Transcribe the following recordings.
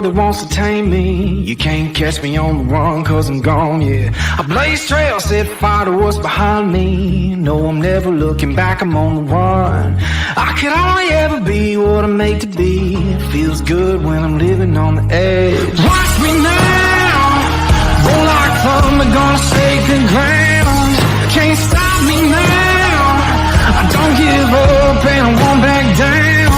road that wants to tame me. You can't catch me on the run, cause I'm gone, yeah. I blaze trails, set fire to what's behind me. No, I'm never looking back, I'm on the run. I could only ever be what I'm made to be. It feels good when I'm living on the edge. Watch me now, roll like thunder, gonna shake the ground. Can't stop me now, I don't give up and I won't back down.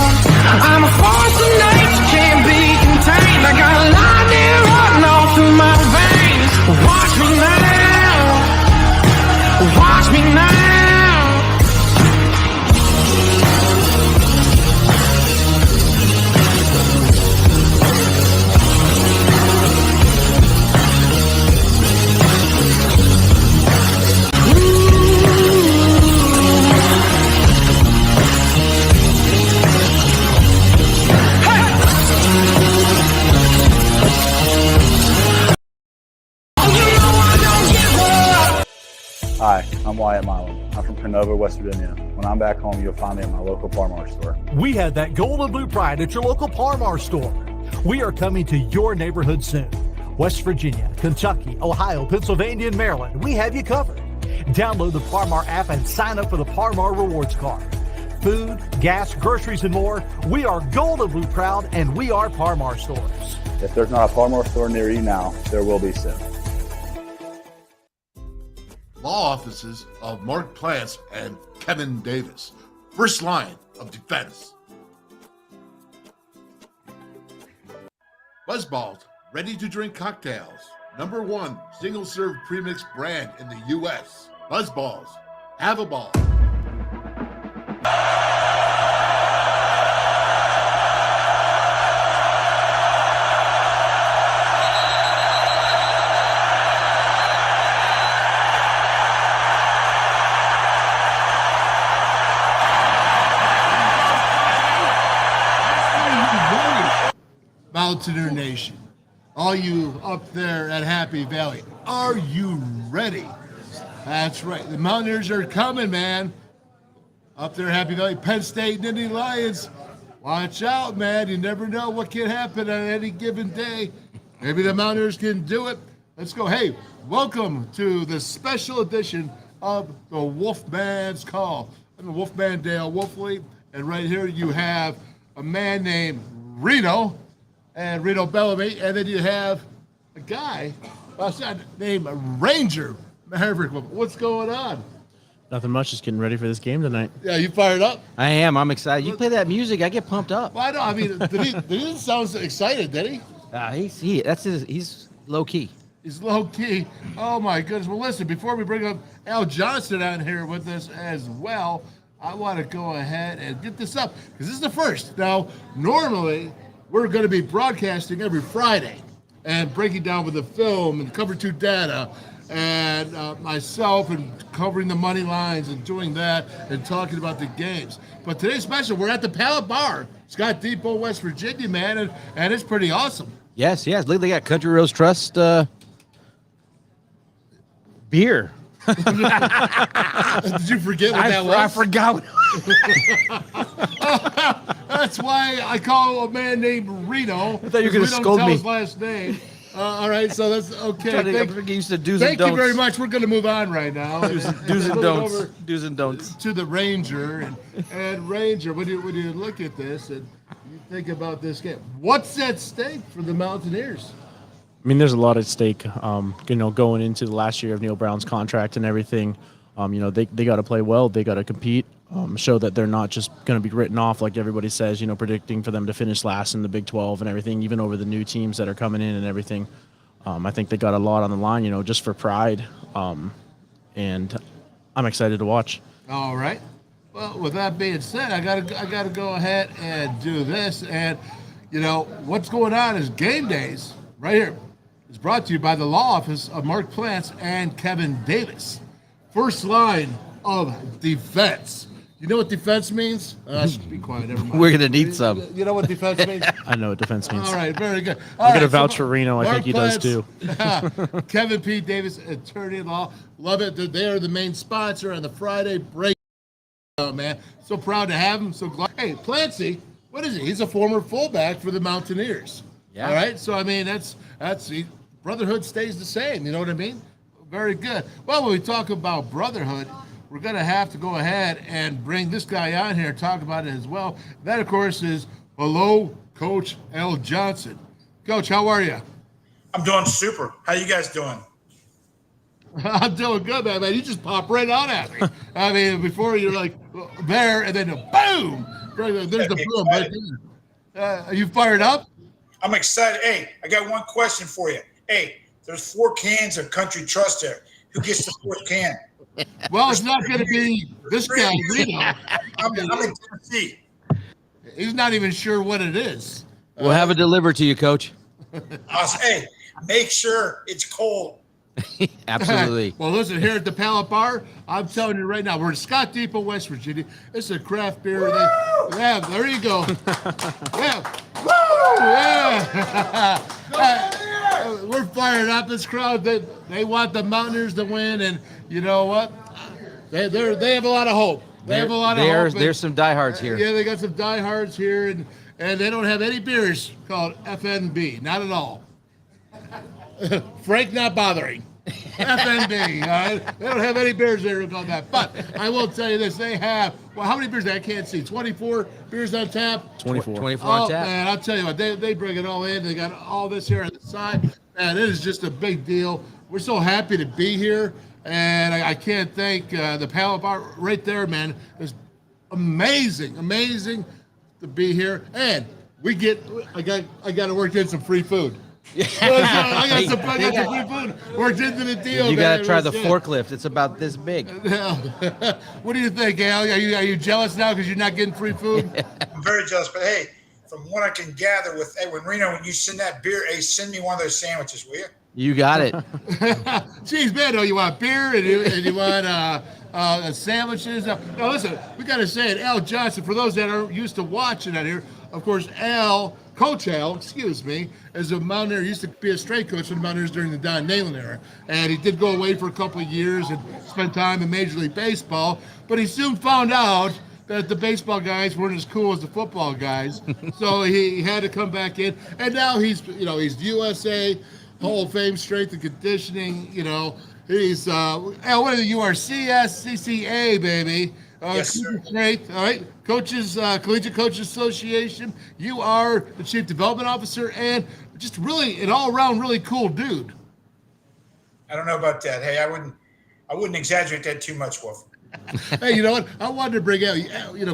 I'm a force of nature, can't be contained. I got lightning running all through my veins. Watch me now, watch me now. Hi, I'm Wyatt Milam. I'm from Canova, West Virginia. When I'm back home, you'll find me at my local Par-Mar store. We have that gold and blue pride at your local Par-Mar store. We are coming to your neighborhood soon. West Virginia, Kentucky, Ohio, Pennsylvania, and Maryland, we have you covered. Download the Par-Mar app and sign up for the Par-Mar Rewards Card. Food, gas, groceries, and more, we are gold and blue proud, and we are Par-Mar stores. If there's not a Par-Mar store near you now, there will be soon. Law offices of Mark Plants and Kevin Davis. First line of defense. Buzzballs, ready-to-drink cocktails. #1 single-serve premix brand in the U.S. Buzzballs. Have a ball. Mountaineer Nation, all you up there at Happy Valley, are you ready? That's right, the Mountaineers are coming, man. Up there at Happy Valley, Penn State and Indy Lions. Watch out, man. You never know what can happen on any given day. Maybe the Mountaineers can do it. Let's go. Hey, welcome to the special edition of the WolfMan's Call. I'm the Wolfman Dale Wolfley, and right here you have a man named Reno. And Reno Bellamy, and then you have a guy named Ranger Maverick. What's going on? Nothing much, just getting ready for this game tonight. Yeah, you fired up? I am. I'm excited. You play that music, I get pumped up. Well, I know. I mean, he didn't sound excited, did he? He's low key. He's low key. Oh my goodness. Well, listen. Before we bring up Al Johnson on here with us as well, I want to go ahead and get this up because this is the first. Now, normally we're going to be broadcasting every Friday and breaking down with the film and cover 2 data and myself and covering the money lines and doing that and talking about the games. But today's special, we're at the Pallet Bar, Scott Depot, West Virginia, man, and it's pretty awesome. Yes. Look, they got Country Roast Trust beer. Did you forget what that was? I forgot. That's why I call a man named Reno. I thought you were going to scold me. His last name. All right, so that's okay. Thank you very much. We're going to move on right now. Do's and don'ts. Do's and don'ts. To the Ranger and Ranger. When you look at this and you think about this game, what's at stake for the Mountaineers? I mean, there's a lot at stake. Going into the last year of Neil Brown's contract and everything. They got to play well. They got to compete. Show that they're not just going to be written off like everybody says. Predicting for them to finish last in the Big 12 and everything, even over the new teams that are coming in and everything. I think they got a lot on the line. Just for pride. And I'm excited to watch. All right. Well, with that being said, I gotta go ahead and do this. And what's going on is game days right here. It's brought to you by the law office of Mark Plants and Kevin Davis. First line of defense. You know what defense means? Be quiet, never mind. We're going to need some. You know what defense means? I know what defense means. All right, very good. I'm going to vouch for Reno. I think he does too. Kevin P. Davis, attorney at law. Love it. They are the main sponsor on the Friday break. Oh, man. So proud to have him. So glad. Hey, Plancy, what is he? He's a former fullback for the Mountaineers. Yeah. All right. So I mean, that's brotherhood stays the same. You know what I mean? Very good. Well, when we talk about brotherhood, we're going to have to go ahead and bring this guy on here and talk about it as well. That, of course, is hello, Coach L. Johnson. Coach, how are you? I'm doing super. How you guys doing? I'm doing good, man. You just pop right out at me. I mean, before you're like there, and then boom, there's the boom right there. Are you fired up? I'm excited. Hey, I got one question for you. Hey, there's 4 cans of Country Trust there. Who gets the 4th can? Well, it's not going to be this guy, Reno. I'm in Tennessee. He's not even sure what it is. We'll have it delivered to you, Coach. Hey, make sure it's cold. Absolutely. Well, listen, here at the Pallet Bar, I'm telling you right now, we're in Scott Depot, West Virginia. It's a craft beer. Yeah, there you go. Yeah. Woo! Yeah. We're fired up. This crowd, they want the Mountaineers to win, and you know what? They have a lot of hope. They have a lot of hope. There's some diehards here. Yeah, they got some diehards here, and they don't have any beers called FNB. Not at all. Frank not bothering. FNB. All right? They don't have any beers there called that. But I will tell you this. They have, well, how many beers? I can't see. 24 beers on tap? 24 Oh, on tap. man, I'll tell you what. They bring it all in. They got all this here on the side. Man, it is just a big deal. We're so happy to be here. And I can't thank the Pallet Bar right there, man. It's amazing to be here. And I got to work in some free food. I got some free food worked into the deal. You got to try the good. forklift. It's about this big. What do you think, Al? Are you jealous now because you're not getting free food? I'm very jealous, but hey, from what I can gather with when Reno, when you send that beer, hey, send me one of those sandwiches, will you? You got it. Jeez, man, you want beer and you want sandwiches. Now, listen, we got to say it. Al Johnson, for those that are used to watching out here, of course, Coach Al, is a Mountaineer. He used to be a strength coach for the Mountaineers during the Don Nalen era. And he did go away for a couple of years and spend time in Major League Baseball. But he soon found out that the baseball guys weren't as cool as the football guys. So he had to come back in. And now he's USA Hall of Fame strength and conditioning. He's what are the URCS, CCA, baby. Yes, sir. Strength, all right. Coaches, Collegiate Coaches Association. You are the Chief Development Officer and just really an all-around really cool dude. I don't know about that. Hey, I wouldn't exaggerate that too much, Wolf. Hey, you know what? I wanted to bring out,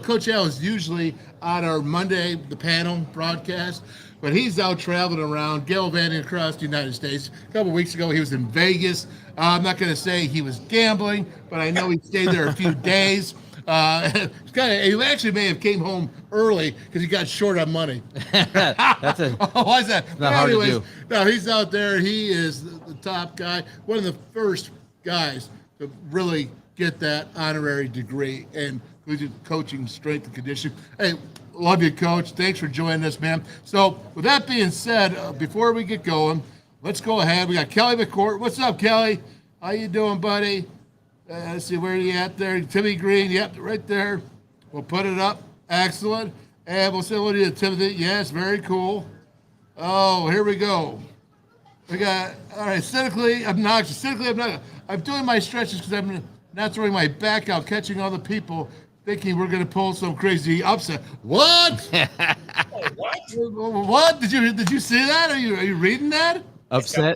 Coach Al is usually on our Monday, the panel broadcast, but he's out traveling around, gallivanting across the United States. A couple of weeks ago, he was in Vegas. I'm not going to say he was gambling, but I know he stayed there a few days. He actually may have came home early because he got short on money. Why is that? Not hard to do. No, he's out there. He is the top guy, one of the first guys to really get that honorary degree in collegiate coaching, strength and conditioning. Hey, love you, Coach. Thanks for joining us, man. So with that being said, before we get going, let's go ahead. We got Kelly McCourt. What's up, Kelly? How you doing, buddy? Let's see, where are you at there? Timmy Green, yep, right there. We'll put it up. Excellent. And we'll say hello to Timothy. Yes, very cool. Oh, here we go. We got, all right, cynically obnoxious. I'm doing my stretches because I'm not throwing my back out, catching all the people thinking we're going to pull some crazy upset. What? What? Did you see that? Are you reading that? Upset?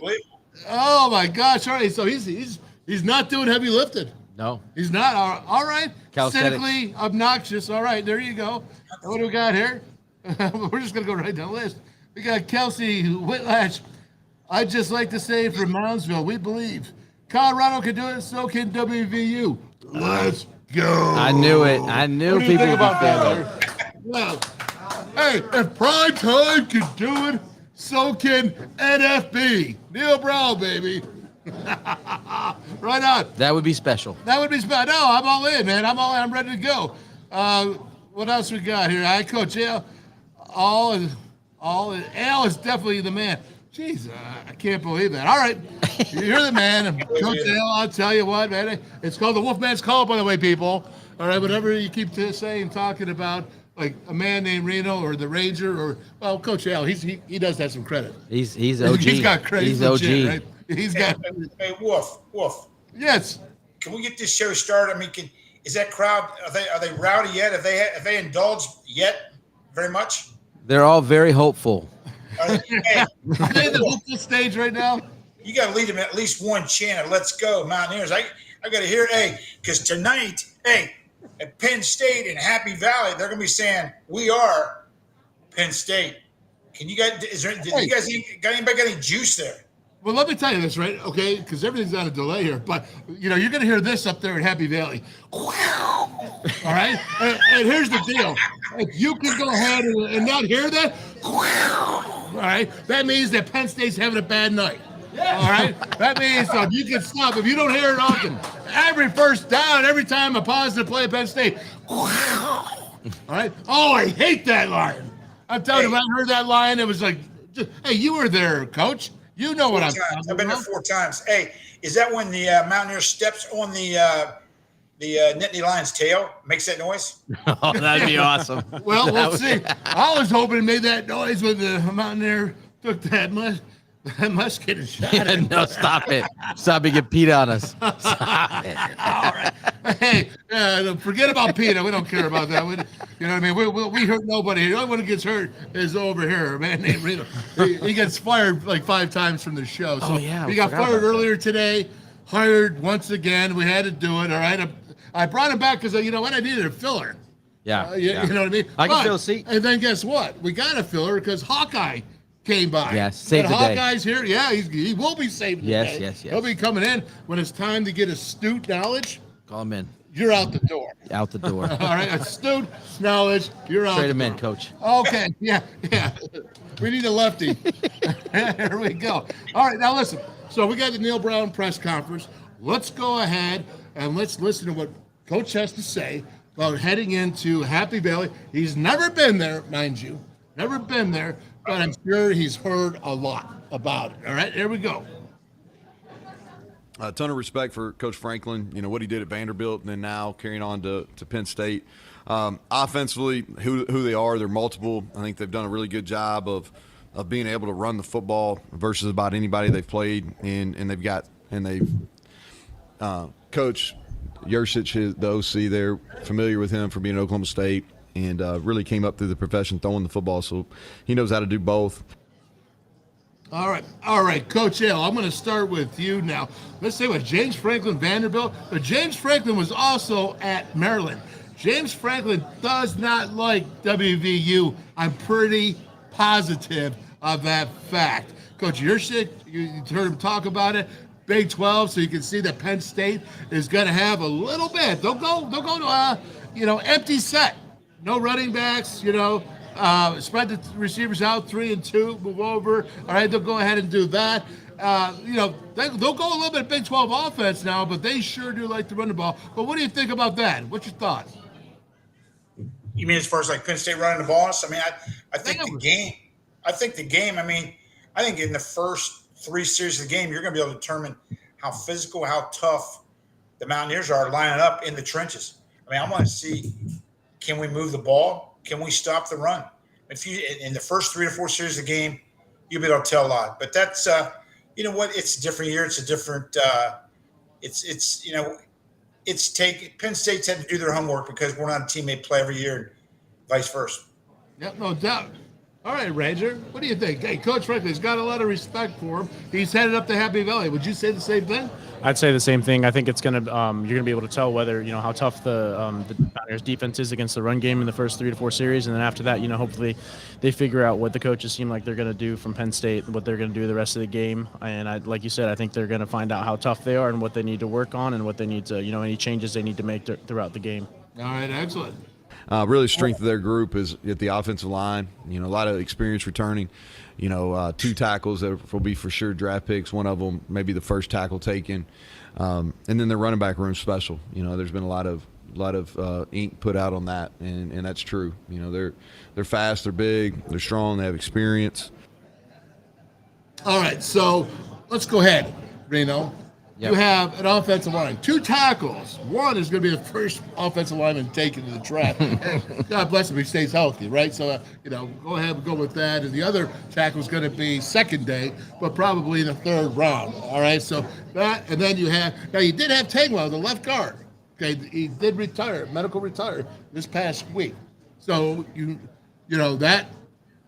Oh, my gosh. All right, so he's not doing heavy lifting. No. He's not. All right. Calisthenics. Cynically obnoxious. All right, there you go. And what do we got here? We're just going to go right down the list. We got Kelsey Whitlatch. I'd just like to say from Moundsville, we believe Colorado can do it, so can WVU. Let's go. I knew it. I knew What do you people think would about that? Well, hey, if Prime Time can do it, so can NFB. Neil Brown, baby. Right on. That would be special. That would be special. No, I'm all in, man. I'm ready to go. What else we got here? I Coach Al. Al is definitely the man. Jeez, I can't believe that. All right, you're the man. Coach Al, I'll tell you what, man. It's called the WolfMan's Call, by the way, people. All right, whatever you keep saying, talking about, like a man named Reno or the Ranger or well, Coach Al, he does have some credit. He's OG. He's got credit. He's OG. Legit, right? He's got. Hey, Wolf. Yes. Can we get this show started? I mean, is that crowd? Are they rowdy yet? Have they indulged yet? Very much. They're all very hopeful. Hey, Are they in the hopeful stage right now? you got to lead them at least one chant of "Let's go Mountaineers." I got to hear it, because tonight, at Penn State and Happy Valley, they're going to be saying, "We are Penn State." Can you guys? You guys got any juice there? Well, let me tell you this, right? Okay, because everything's on a delay here, but you're going to hear this up there in Happy Valley. All right, and here's the deal: if you can go ahead and not hear that, all right, that means that Penn State's having a bad night. All right, that means you can stop if you don't hear it often. Every first down, every time a positive play at Penn State. All right. Oh, I hate that line. I'm telling you, when I heard that line, it was like, hey, you were there, Coach. You know what I'm talking about. I've been there 4 times. Hey, is that when the Mountaineer steps on the Nittany Lion's tail, makes that noise? Oh, that'd be awesome. Well, we'll see. I was hoping it made that noise when the Mountaineer took that musket and shot it. No, stop it. Stop it. Get Pete on us. Stop it. All right. Hey, forget about PETA. We don't care about that. You know what I mean? We hurt nobody. The only one who gets hurt is over here, a man named Reno. He gets fired like 5 times from the show. So he got fired earlier today, hired once again. We had to do it, all right? I brought him back because, you know what? I needed a filler. Yeah. You know what I mean? I can fill a seat. And then guess what? We got a filler because Hawkeye came by. Yes, saved the day. Hawkeye's here. Yeah, he will be saved the day. Yes. He'll be coming in when it's time to get astute knowledge. Call him in. You're out the door. Out the door. All right, astute knowledge. You're out. Trade him the in, door. Coach. Okay, yeah. We need a lefty. Here we go. All right, now listen. So we got the Neil Brown press conference. Let's go ahead and let's listen to what Coach has to say about heading into Happy Valley. He's never been there, mind you. Never been there, but I'm sure he's heard a lot about it. All right, here we go. A ton of respect for Coach Franklin, you know, what he did at Vanderbilt and then now carrying on to Penn State. Offensively, who they are, they're multiple. I think they've done a really good job of being able to run the football versus about anybody they've played. And they've Coach Yurcich, the OC, they're familiar with him from being at Oklahoma State and really came up through the profession throwing the football. So he knows how to do both. All right, Coach L, I'm going to start with you now. Let's say what James Franklin Vanderbilt, but James Franklin was also at Maryland. James Franklin does not like WVU. I'm pretty positive of that fact. Coach Yurcich, you heard him talk about it. Big 12, so you can see that Penn State is going to have a little bit. Don't go to empty set. No running backs, spread the receivers out 3 and 2, move over. All right, they'll go ahead and do that. They'll go a little bit Big 12 offense now, but they sure do like to run the ball. But what do you think about that? What's your thoughts? You mean as far as like Penn State running the ball? I mean, I think the game. I mean, I think in the first 3 series of the game, you're going to be able to determine how physical, how tough the Mountaineers are lining up in the trenches. I mean, I want to see, can we move the ball? Can we stop the run? If you in the first 3 to 4 series of the game, you'll be able to tell a lot. But that's you know what? It's a different year. It's a different. Penn State's had to do their homework because we're not a team they play every year, and vice versa. Yep, no doubt. All right, Ranger, what do you think? Hey, Coach Franklin's got a lot of respect for him. He's headed up to Happy Valley. Would you say the same thing? I'd say the same thing. I think it's gonna you're gonna be able to tell whether how tough the Mountaineers defense is against the run game in the first 3 to 4 series, and then after that, hopefully they figure out what the coaches seem like they're gonna do from Penn State, what they're gonna do the rest of the game. And like you said, I think they're gonna find out how tough they are and what they need to work on and what they need to any changes they need to make throughout the game. All right, excellent. Really, strength of their group is at the offensive line. A lot of experience returning. 2 tackles that will be for sure draft picks. One of them maybe the first tackle taken, and then their running back room special. There's been a lot of ink put out on that, and that's true. They're fast, they're big, they're strong, they have experience. All right, so let's go ahead, Reno. Yep. You have an offensive line, 2 tackles. One is going to be the first offensive lineman taken to the draft. And God bless him, he stays healthy, right? So, go ahead and go with that. And the other tackle is going to be second day, but probably in the 3rd round. All right, so that, and then you did have Tangwell, the left guard. Okay, he did medical retire this past week. So, that,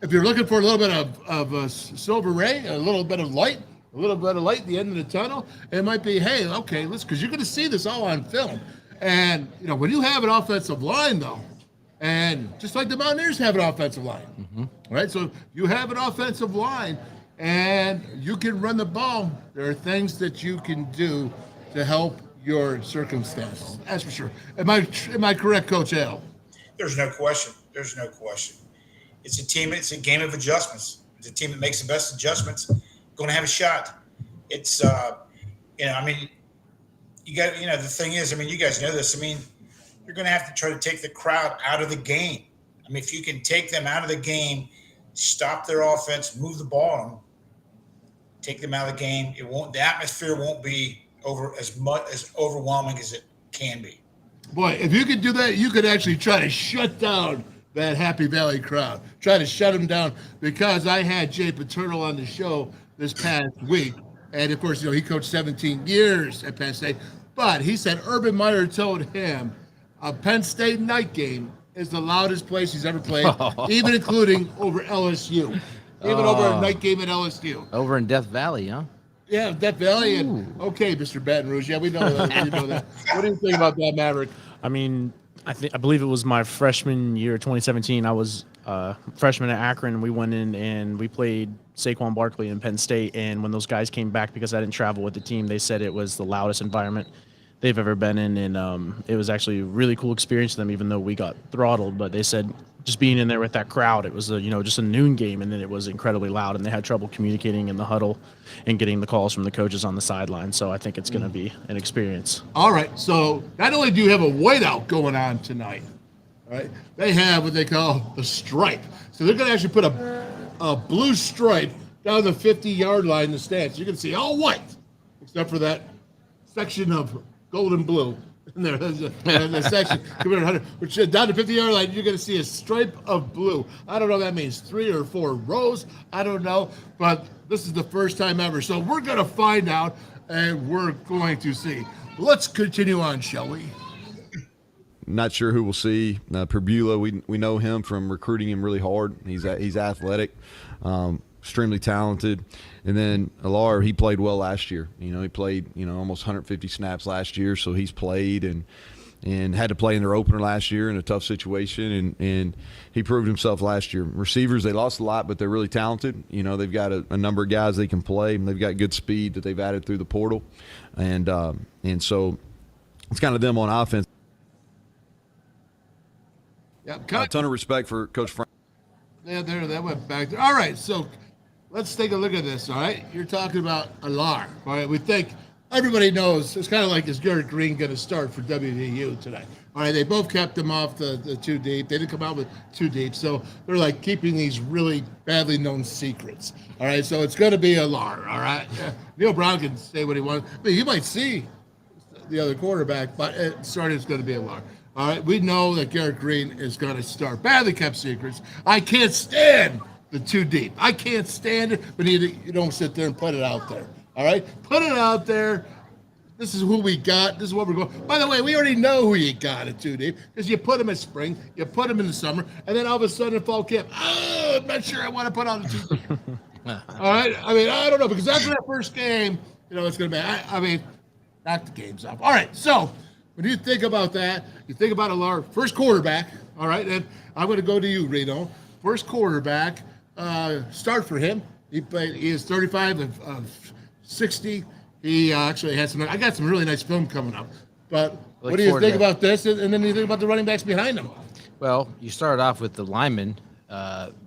if you're looking for a little bit of a silver ray, a little bit of light at the end of the tunnel, it might be, hey, okay, because you're going to see this all on film. And, when you have an offensive line, though, and just like the Mountaineers have an offensive line, right? So you have an offensive line and you can run the ball. There are things that you can do to help your circumstances. That's for sure. Am I correct, Coach Al? There's no question. It's a team. It's a game of adjustments. It's a team that makes the best adjustments. Going to have a shot. It's, you got, the thing is, you guys know this. You're going to have to try to take the crowd out of the game. If you can take them out of the game, stop their offense, move the ball on them, take them out of the game, the atmosphere won't be as overwhelming as it can be. Boy, if you could do that, you could actually try to shut down that Happy Valley crowd. Try to shut them down, because I had Jay Paterno on the show this past week. And, of course, he coached 17 years at Penn State. But he said Urban Meyer told him a Penn State night game is the loudest place he's ever played, even including over LSU. Even over a night game at LSU. Over in Death Valley, huh? Yeah, Death Valley. And, okay, Mr. Baton Rouge. Yeah, we know that. We know that. What do you think about that, Maverick? I believe it was my freshman year, 2017. I was freshman at Akron. We went in and we played Saquon Barkley in Penn State. And when those guys came back, because I didn't travel with the team, they said it was the loudest environment they've ever been in. And it was actually a really cool experience for them, even though we got throttled. But they said just being in there with that crowd, it was just a noon game, and then it was incredibly loud, and they had trouble communicating in the huddle and getting the calls from the coaches on the sideline. So I think it's going to be an experience. All right. So not only do you have a whiteout going on tonight, right? They have what they call the stripe. So they're going to actually put a blue stripe down the 50-yard line in the stands. You can see all white, except for that section of gold and blue. In there, there's a section, which down the 50-yard line, you're going to see a stripe of blue. I don't know if that means 3 or 4 rows. I don't know, but this is the first time ever. So we're going to find out, and we're going to see. Let's continue on, shall we? Not sure who we'll see. Perbula, we know him from recruiting him really hard. He's athletic, extremely talented. And then Alar, he played well last year. He played, almost 150 snaps last year, so he's played and had to play in their opener last year in a tough situation, and he proved himself last year. Receivers, they lost a lot, but they're really talented. They've got a number of guys they can play, and they've got good speed that they've added through the portal. And so it's kind of them on offense. Yeah, A ton of respect for Coach Frank. Yeah, that went back there. All right, so let's take a look at this, all right? You're talking about Alar, all right? We think everybody knows it's kind of like, is Garrett Green going to start for WVU today? All right, they both kept him off the 2 deep. They didn't come out with 2 deep, so they're like keeping these really badly known secrets. All right, so it's going to be Alar, all right? Yeah. Neil Brown can say what he wants. You might see the other quarterback, but starting is going to be Alar. All right, we know that Garrett Green is going to start. Badly kept secrets. I can't stand the 2 deep. I can't stand it, but you don't sit there and put it out there. All right? Put it out there. This is who we got. This is what we're going. By the way, we already know who you got at 2 deep, because you put them in spring, you put them in the summer, and then all of a sudden in fall camp, I'm not sure I want to put on the 2 deep. All right? I don't know, because after that first game, it's going to be, knock the games off. All right, so when you think about that, you think about Alar, first quarterback, all right? And I'm going to go to you, Reno. First quarterback, start for him. He is 35 of 60. He actually has I got some really nice film coming up. But what do you think about this? And then you think about the running backs behind him. Well, you started off with the linemen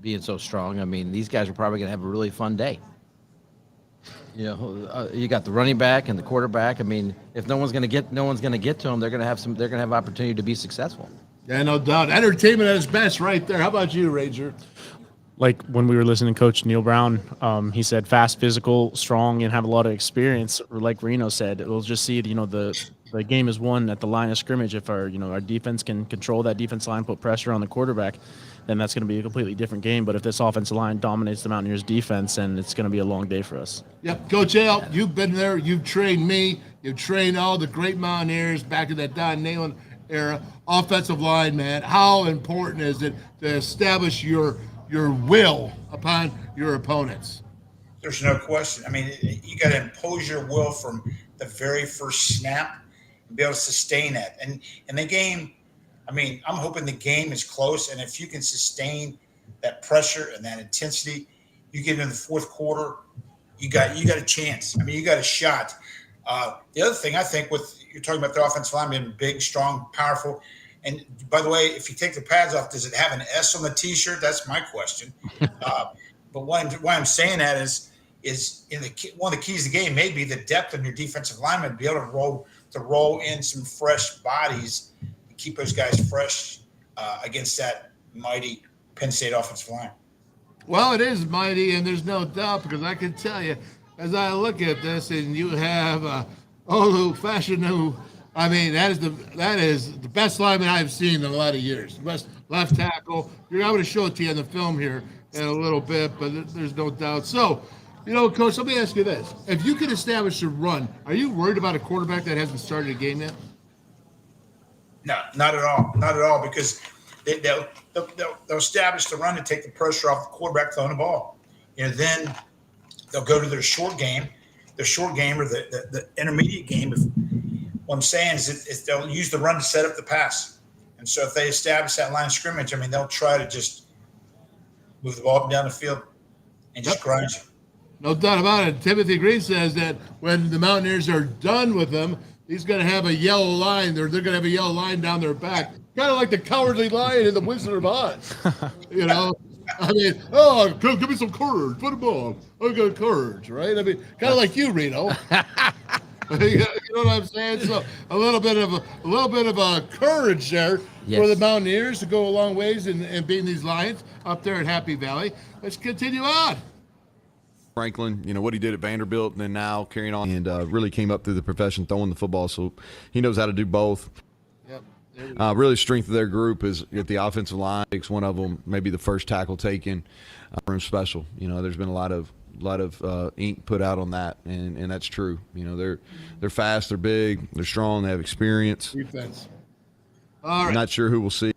being so strong. These guys are probably going to have a really fun day. You got the running back and the quarterback. If no one's going to get to them, they're going to have opportunity to be successful. Yeah, no doubt. Entertainment at its best right there. How about you, Ranger? like when we were listening to Coach Neil Brown, he said fast, physical, strong, and have a lot of experience. Or like Reno said, we'll just see, the game is won at the line of scrimmage. If our defense can control that defense line, put pressure on the quarterback, then that's going to be a completely different game. But if this offensive line dominates the Mountaineers defense, then it's going to be a long day for us. Yep. Coach Al, you've been there. You've trained me. You've trained all the great Mountaineers back in that Don Nalen era. Offensive line, man, how important is it to establish your will upon your opponents? There's no question. I mean, you got to impose your will from the very first snap and be able to sustain that. And the game, I mean, I'm hoping the game is close. And if you can sustain that pressure and that intensity, you get into the fourth quarter, you got a chance. I mean, you got a shot. The other thing I think you're talking about the offensive line being big, strong, powerful. And by the way, if you take the pads off, does it have an S on the T-shirt? That's my question. But why I'm saying that is one of the keys to the game may be the depth of your defensive lineman, be able to roll in some fresh bodies and keep those guys fresh against that mighty Penn State offensive line. Well, it is mighty, and there's no doubt, because I can tell you, as I look at this, and you have Olu Fashanu, I mean, that is the best lineman I've seen in a lot of years. Best left tackle. I'm going to show it to you in the film here in a little bit, but there's no doubt. So, Coach, let me ask you this. If you can establish a run, are you worried about a quarterback that hasn't started a game yet? No, not at all. Not at all, because they'll establish the run to take the pressure off the quarterback throwing the ball. Then they'll go to their short game or the intermediate game. What I'm saying is they'll use the run to set up the pass. And so if they establish that line of scrimmage, I mean, they'll try to just move the ball up and down the field and just grind you. No doubt about it. Timothy Green says that when the Mountaineers are done with him, he's going to have a yellow line. They're going to have a yellow line down their back, kind of like the Cowardly Lion in the Wizard of Oz. I mean, give me some courage. Put them on. I've got courage, right? I mean, kind of like you, Reno. You know what I'm saying? So a little bit of a courage there for the Mountaineers to go a long ways in beating these Lions up there at Happy Valley. Let's continue on. Franklin, what he did at Vanderbilt, and then now carrying on, and really came up through the profession throwing the football, so he knows how to do both. Yep. Really, strength of their group is at the offensive line. It's one of them, maybe the first tackle taken, room special. There's been a lot of ink put out on that, and that's true. They're fast, they're big, they're strong, they have experience. Defense. All right. I'm not sure who we'll see.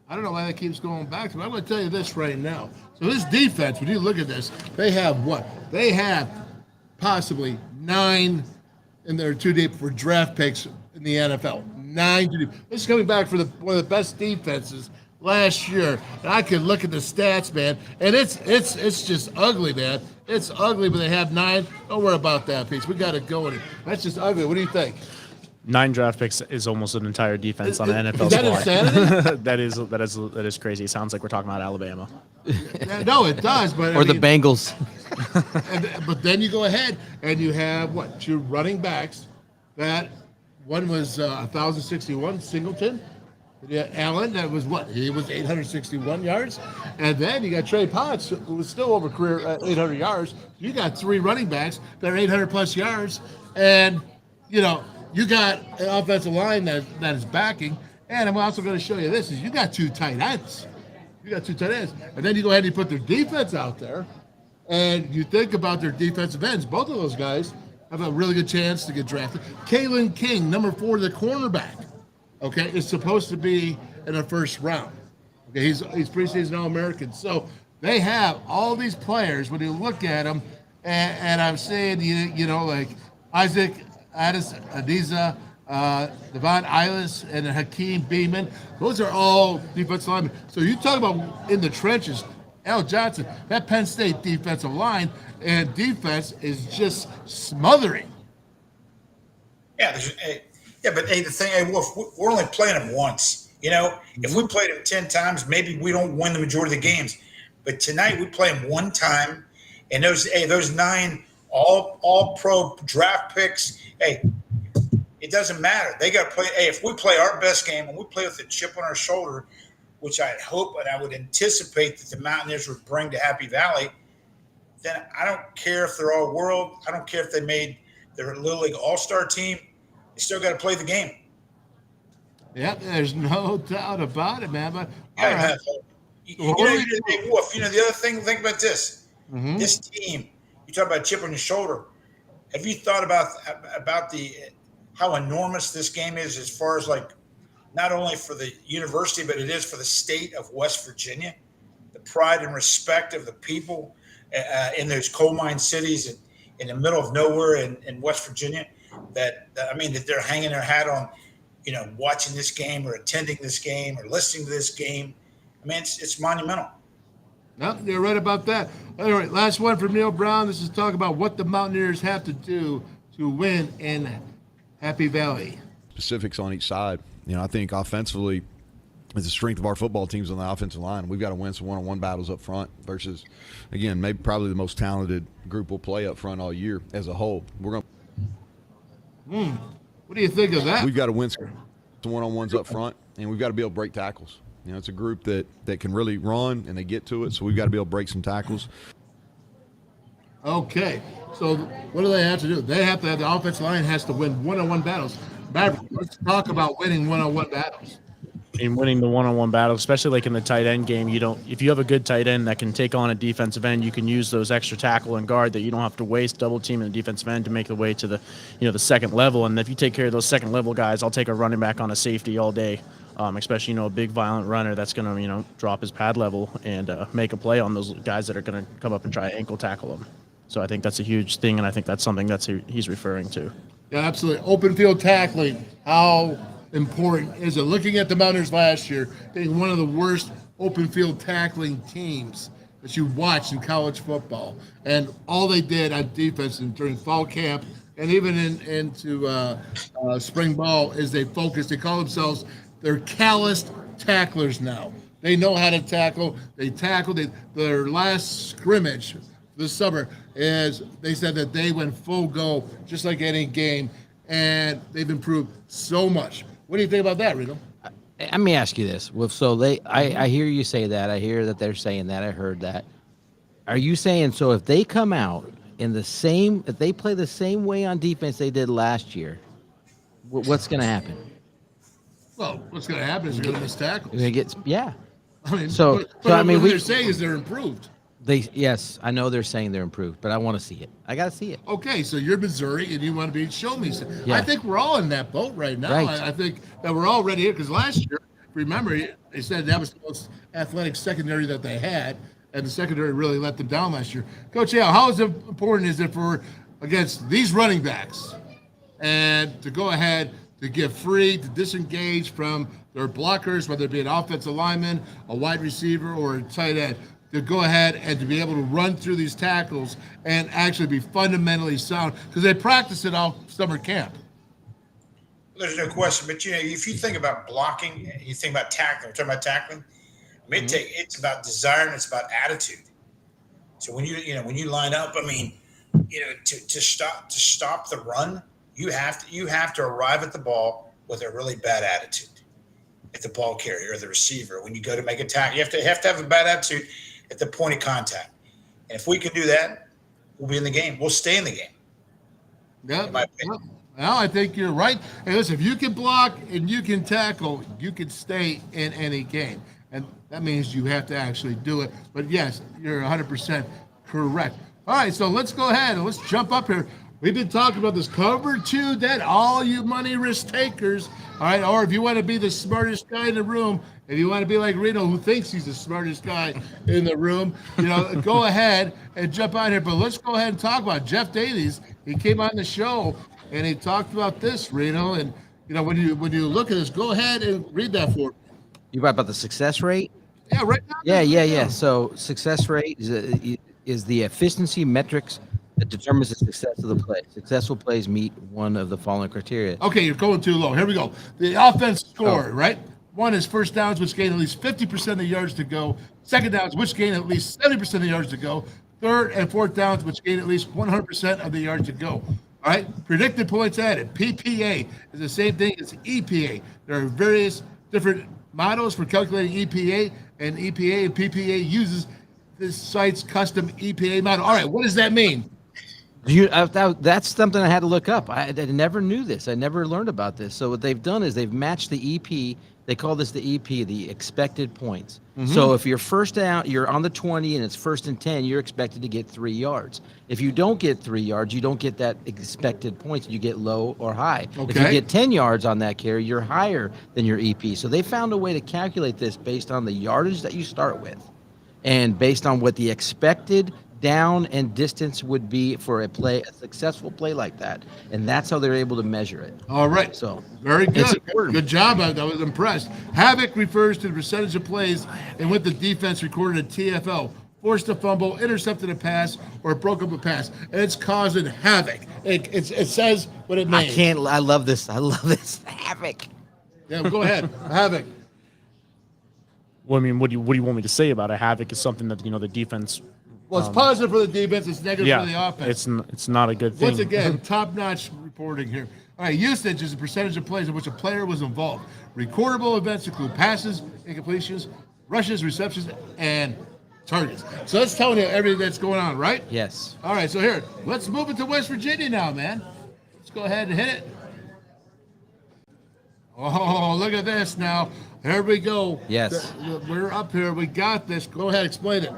I don't know why that keeps going back to me. I'm going to tell you this right now. So this defense, when you look at this, they have what? They have possibly 9 in their 2 deep for draft picks in the NFL. 9 2 deep. This is coming back for one of the best defenses last year. And I could look at the stats, man, and it's just ugly, man. It's ugly, but they have 9. Don't worry about that piece. We got to go in it. That's just ugly. What do you think? 9 draft picks is almost an entire defense on an NFL is that squad. Insanity? that is crazy. It sounds like we're talking about Alabama. No, it does. But Or the Bengals. But then you go ahead and you have 2 running backs. That one was 1,061, Singleton. Yeah, Allen, that was he was 861 yards. And then you got Trey Potts, who was still over career at 800 yards. You got 3 running backs that are 800 plus yards. And, you got an offensive line that is backing. And I'm also going to show you this, is you got 2 tight ends. And then you go ahead and you put their defense out there. And you think about their defensive ends. Both of those guys have a really good chance to get drafted. Kalen King, number 4, the cornerback, is supposed to be in the first round. Okay, he's preseason All-American. So they have all these players when you look at them, and I'm saying, like Isaac Adiza, Devon Eilis, and Hakeem Beeman. Those are all defensive linemen. So you talk about in the trenches, Al Johnson, that Penn State defensive line and defense is just smothering. Yeah, but the thing, Wolf, we're only playing them once. If we played them 10 times, maybe we don't win the majority of the games. But tonight we play them 1 time, and those 9 all pro draft picks. It doesn't matter. They got to play. If we play our best game and we play with a chip on our shoulder, which I hope and I would anticipate that the Mountaineers would bring to Happy Valley, then I don't care if they're all world. I don't care if they made their Little League All-Star team. They still got to play the game. Yeah, there's no doubt about it, man. But all Yeah, right. hey, Wolf, the other thing, think about this. Mhm. This team, you talk about a chip on your shoulder. Have you thought about how enormous this game is as far as like not only for the university, but it is for the state of West Virginia? The pride and respect of the people in those coal mine cities in the middle of nowhere in West Virginia that they're hanging their hat on, watching this game or attending this game or listening to this game. I mean, it's monumental. No, you're right about that. All right, last one from Neil Brown. This is talk about what the Mountaineers have to do to win in Happy Valley. Specifics on each side. I think offensively, it's the strength of our football teams on the offensive line. We've got to win some one-on-one battles up front versus, again, maybe probably the most talented group will play up front all year as a whole. We're going. What do you think of that? We've got to win some one-on-ones up front, and we've got to be able to break tackles. It's a group that can really run, and they get to it, so we've got to be able to break some tackles. Okay, so what do they have to do? They have to have the offensive line has to win one-on-one battles. Maverick, let's talk about winning one-on-one battles. In winning the one-on-one battle, especially like in the tight end game, if you have a good tight end that can take on a defensive end, you can use those extra tackle and guard that you don't have to waste double teaming the defensive end to make the way to the, the second level. And if you take care of those second level guys, I'll take a running back on a safety all day, especially, a big violent runner that's going to, drop his pad level and make a play on those guys that are going to come up and try to ankle tackle him. So I think that's a huge thing, and I think that's something he's referring to. Yeah, absolutely. Open field tackling, how important is it? Looking at the Mountaineers last year, being one of the worst open field tackling teams that you watched in college football, and all they did on defense during fall camp and even into spring ball is they focused. They call themselves they're calloused tacklers now. They know how to tackle. They tackled it. Their last scrimmage this summer is they said that they went full go just like any game, and they've improved so much. What do you think about that, Reno? Let me ask you this. Well, so I hear you say that. I hear that they're saying that. I heard that. Are you saying so if they come out if they play the same way on defense they did last year, what's going to happen? Well, what's going to happen is you're going to miss tackles. You're going to get, yeah. I mean, So what they're saying is they're improved. Yes, I know they're saying they're improved, but I want to see it. I got to see it. Okay, so you're Missouri and you want to show me. Yeah. I think we're all in that boat right now. Right. I think that we're all ready here because last year, remember, they said that was the most athletic secondary that they had, and the secondary really let them down last year. Coach Al, how important is it for against these running backs and to go ahead to get free, to disengage from their blockers, whether it be an offensive lineman, a wide receiver, or a tight end, to go ahead and to be able to run through these tackles and actually be fundamentally sound because they practice it all summer camp. There's no question, but if you think about blocking, you think about tackling. We're talking about tackling. I mean, it's about desire and it's about attitude. So when you line up, to stop the run, you have to arrive at the ball with a really bad attitude. At the ball carrier or the receiver, when you go to make a tackle, you have to have a bad attitude at the point of contact. And if we can do that, we'll be in the game. We'll stay in the game. Yeah. Well, I think you're right. Hey, listen, if you can block and you can tackle, you can stay in any game. And that means you have to actually do it. But yes, you're 100% correct. All right, so let's go ahead and let's jump up here. We've been talking about this cover 2 that all you money risk takers, all right, or if you want to be the smartest guy in the room, if you want to be like Reno, who thinks he's the smartest guy in the room, go ahead and jump on here. But let's go ahead and talk about Jeff Davies. He came on the show and he talked about this, Reno. And when you look at this, go ahead and read that for me. You write about the success rate? Yeah, right now. Yeah. So success rate is the efficiency metrics that determines the success of the play. Successful plays meet one of the following criteria. Okay, you're going too low. Here we go. The offense score, right? 1 is first downs, which gain at least 50% of the yards to go. Second downs, which gain at least 70% of the yards to go. Third and fourth downs, which gain at least 100% of the yards to go. All right? Predicted points added. PPA is the same thing as EPA. There are various different models for calculating EPA, and EPA and PPA uses this site's custom EPA model. All right, what does that mean? That's something I had to look up. I never knew this. I never learned about this. So what they've done is they've matched the EP. They call this the EP, the expected points. So if you're first down, you're on the 20 and it's 1st and 10, you're expected to get 3 yards. If you don't get 3 yards, you don't get that expected points. You get low or high. Okay. If you get 10 yards on that carry, you're higher than your EP. So they found a way to calculate this based on the yardage that you start with and based on what the expected down and distance would be for a successful play like that, and that's how they're able to measure it. All right. So very it's good. important. Good job. I was impressed. Havoc refers to the percentage of plays in which the defense recorded a TFL, forced a fumble, intercepted a pass, or broke up a pass, and it's causing havoc. It says what it means. I love this. I love this havoc. Yeah, go ahead. Havoc. Well, I mean, what do you want me to say about it? Havoc is something that the defense. Well, it's positive for the defense. It's negative for the offense. It's not a good thing. Once again, top-notch reporting here. All right, usage is the percentage of plays in which a player was involved. Recordable events include passes, incompletions, rushes, receptions, and targets. So that's telling you everything that's going on, right? Yes. All right, so here, let's move it to West Virginia now, man. Let's go ahead and hit it. Oh, look at this now. Here we go. Yes. We're up here. We got this. Go ahead, explain it.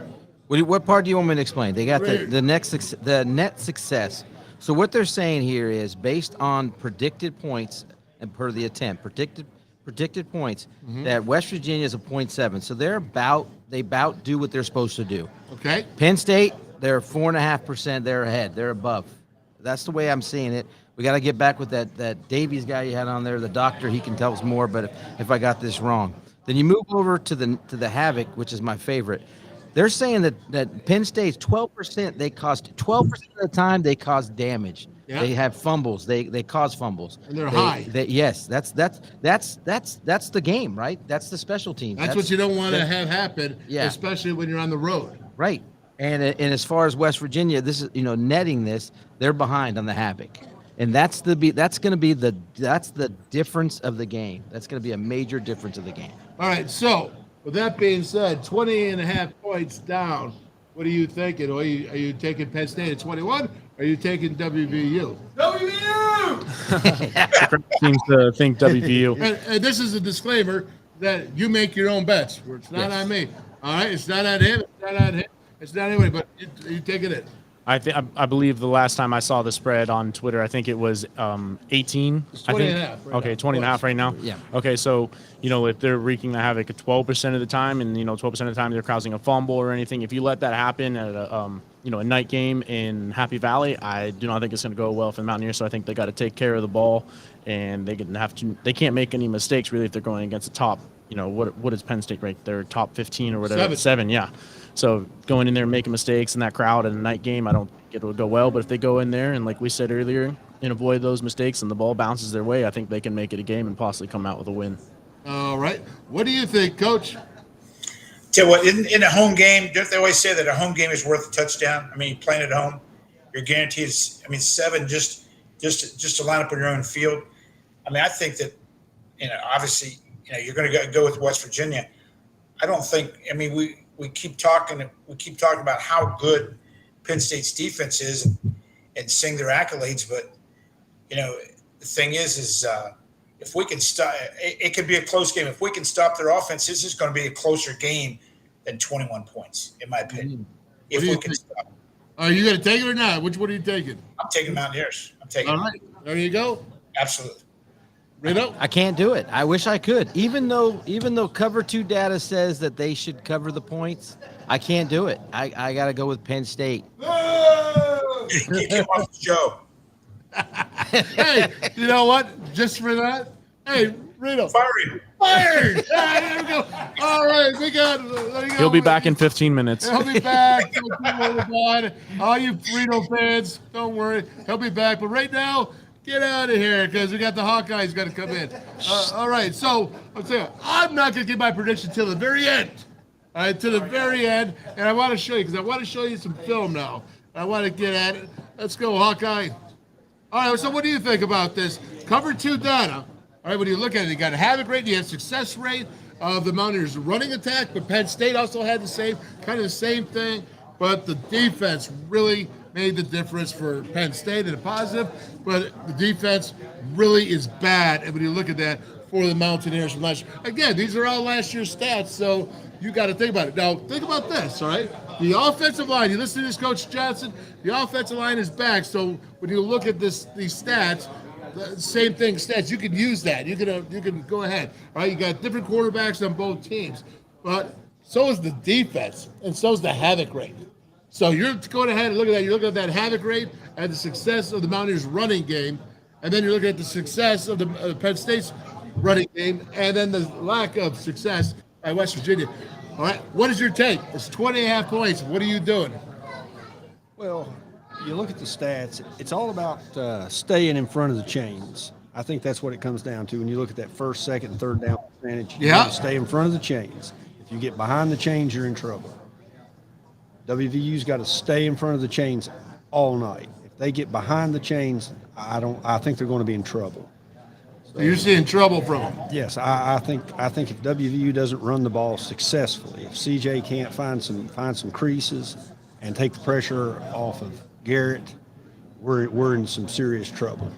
What part do you want me to explain? They got Right. the net success. So what they're saying here is based on predicted points and per the attempt, predicted points that West Virginia is a 0.7. So they about do what they're supposed to do. Okay. Penn State, they're 4.5%. They're ahead. They're above. That's the way I'm seeing it. We got to get back with that Davies guy you had on there, the doctor. He can tell us more. But if I got this wrong, then you move over to the Havoc, which is my favorite. They're saying that Penn State's 12%. They cost 12% of the time. They cause damage. Yeah. They have fumbles. They cause fumbles. And they're high. Yes, that's the game, right? That's the special teams. That's what you don't want to have happen, Yeah. especially when you're on the road. Right. And as far as West Virginia, this is netting this, they're behind on the Havoc. And that's the difference of the game. That's going to be a major difference of the game. All right, so with that being said, 20.5 points down. What are you thinking? Are you taking Penn State at 21? Or are you taking WVU? Seems to think WVU. And this is a disclaimer that you make your own bets. It's not on me. All right, it's not on him. It's not on him. It's not anybody. But you taking it. I believe the last time I saw the spread on Twitter, I think it was 18. It's 20.5 right Okay, now. 20.5 right now. Yeah. Okay, so if they're wreaking the havoc at 12% of the time, and 12% of the time they're causing a fumble or anything, if you let that happen at a night game in Happy Valley, I do not think it's going to go well for the Mountaineers. So I think they got to take care of the ball, and they can't make any mistakes really if they're going against the top. What is Penn State rank? They're top 15 or whatever. Seven, yeah. So going in there and making mistakes in that crowd in a night game, I don't think it will go well. But if they go in there and, like we said earlier, and avoid those mistakes and the ball bounces their way, I think they can make it a game and possibly come out with a win. All right. What do you think, Coach? Tell you what, in a home game, don't they always say that a home game is worth a touchdown? I mean, playing at home, you're guaranteed. 7 just to line up on your own field. I mean, I think that obviously you're going to go with West Virginia. I don't think. I mean, we keep talking about how good Penn State's defense is and sing their accolades, but the thing is if we can stop, it could be a close game. If we can stop their offense, this is going to be a closer game than 21 points, in my opinion. If we can stop. Are you going to take it or not? Which one are you taking? I'm taking Mountaineers. I'm taking. All right, there you go. Absolutely. Reno? I can't do it. I wish I could. Even though cover 2 data says that they should cover the points, I can't do it. I got to go with Penn State. Get him off the show. Hey, you know what? Just for that, hey, Reno. Firing. Fired. There we go. All right, we got. There you go. He'll be back in 15 minutes. He'll be back. Don't worry about it. All you Reno fans, don't worry. He'll be back. But right now, get out of here because we got the Hawkeyes got to come in. All right, so I'm not going to give my prediction till the very end. All right, to the very end, and I want to show you because I want to show you some film now. I want to get at it. Let's go, Hawkeye. All right, so what do you think about this? Cover 2 data. All right, when you look at it, you got a havoc rate, you have success rate, of the Mountaineers' running attack, but Penn State also had the same thing. But the defense really made the difference for Penn State in a positive. But the defense really is bad, and when you look at that for the Mountaineers from last year, again, these are all last year's stats, so you got to think about it. Now, think about this, all right? The offensive line, you listen to this, Coach Johnson, the offensive line is back. So when you look at these stats, the same thing, stats, you can use that. You can go ahead, all right? You got different quarterbacks on both teams. But so is the defense, and so is the havoc rate. So you're going ahead and look at that. You're looking at that havoc rate and the success of the Mountaineers' running game, and then you're looking at the success of the Penn State's running game, and then the lack of success by West Virginia. All right, what is your take? It's 20.5 points. What are you doing? Well, you look at the stats, it's all about staying in front of the chains. I think that's what it comes down to when you look at that first, second, and third down percentage. You gotta stay in front of the chains. If you get behind the chains, you're in trouble. WVU's got to stay in front of the chains all night. If they get behind the chains, I think they're going to be in trouble. So you're seeing trouble from them? Yes, I think if WVU doesn't run the ball successfully, if CJ can't find some creases and take the pressure off of Garrett, we're in some serious trouble.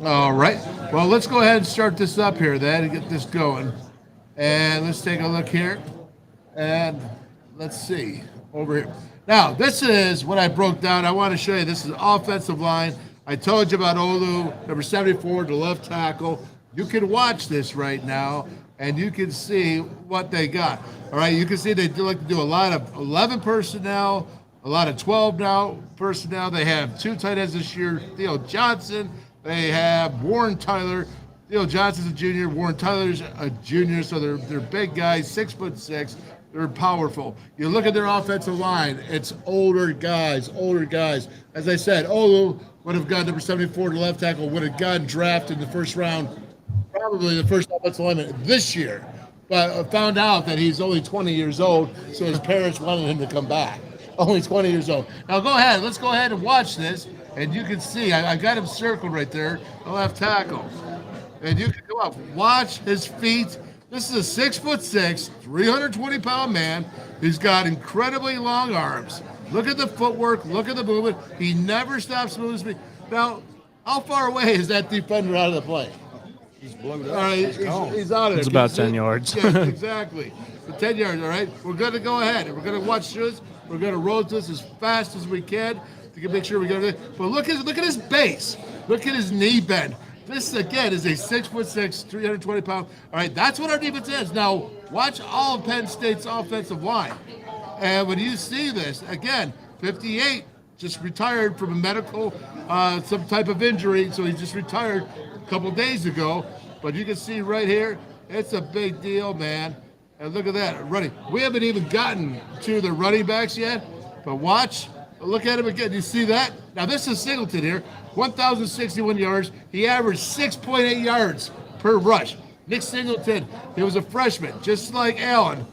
All right. Well, let's go ahead and start this up here then and get this going. And let's take a look here. And let's see over here. Now, this is what I broke down. I want to show you. This is offensive line. I told you about Olu, number 74, the left tackle. You can watch this right now, and you can see what they got. All right, you can see they like to do a lot of 11 personnel, a lot of 12 now personnel. They have 2 tight ends this year, Theo Johnson. They have Warren Tyler. Theo Johnson's a junior. Warren Tyler's a junior, so they're big guys, 6'6". They're powerful. You look at their offensive line, it's older guys. As I said, Olu would have gotten number 74 to left tackle, would have gotten drafted in the first round, probably the first offensive lineman this year. But I found out that he's only 20 years old, so his parents wanted him to come back. Only 20 years old. Now go ahead. Let's go ahead and watch this. And you can see, I got him circled right there, the left tackle. And you can go up. Watch his feet. This is a 6'6", 320-pound man. He's got incredibly long arms. Look at the footwork. Look at the movement. He never stops moving speed. Now, how far away is that defender out of the play? He's blown up. All right, he's out of there. It's about 10 yards. Yeah, exactly. So 10 yards, all right? We're going to go ahead, and we're going to watch this. We're going to roll this as fast as we can to make sure we get it. But look at his base. Look at his knee bend. This, again, is a 6'6", 320-pound. All right, that's what our defense is. Now, watch all of Penn State's offensive line. And when you see this, again, 58 just retired from a medical, some type of injury, so he just retired a couple days ago. But you can see right here, it's a big deal, man. And look at that, running. We haven't even gotten to the running backs yet, but watch. Look at him again. You see that? Now, this is Singleton here. 1,061 yards. He averaged 6.8 yards per rush. Nick Singleton, he was a freshman, just like Allen.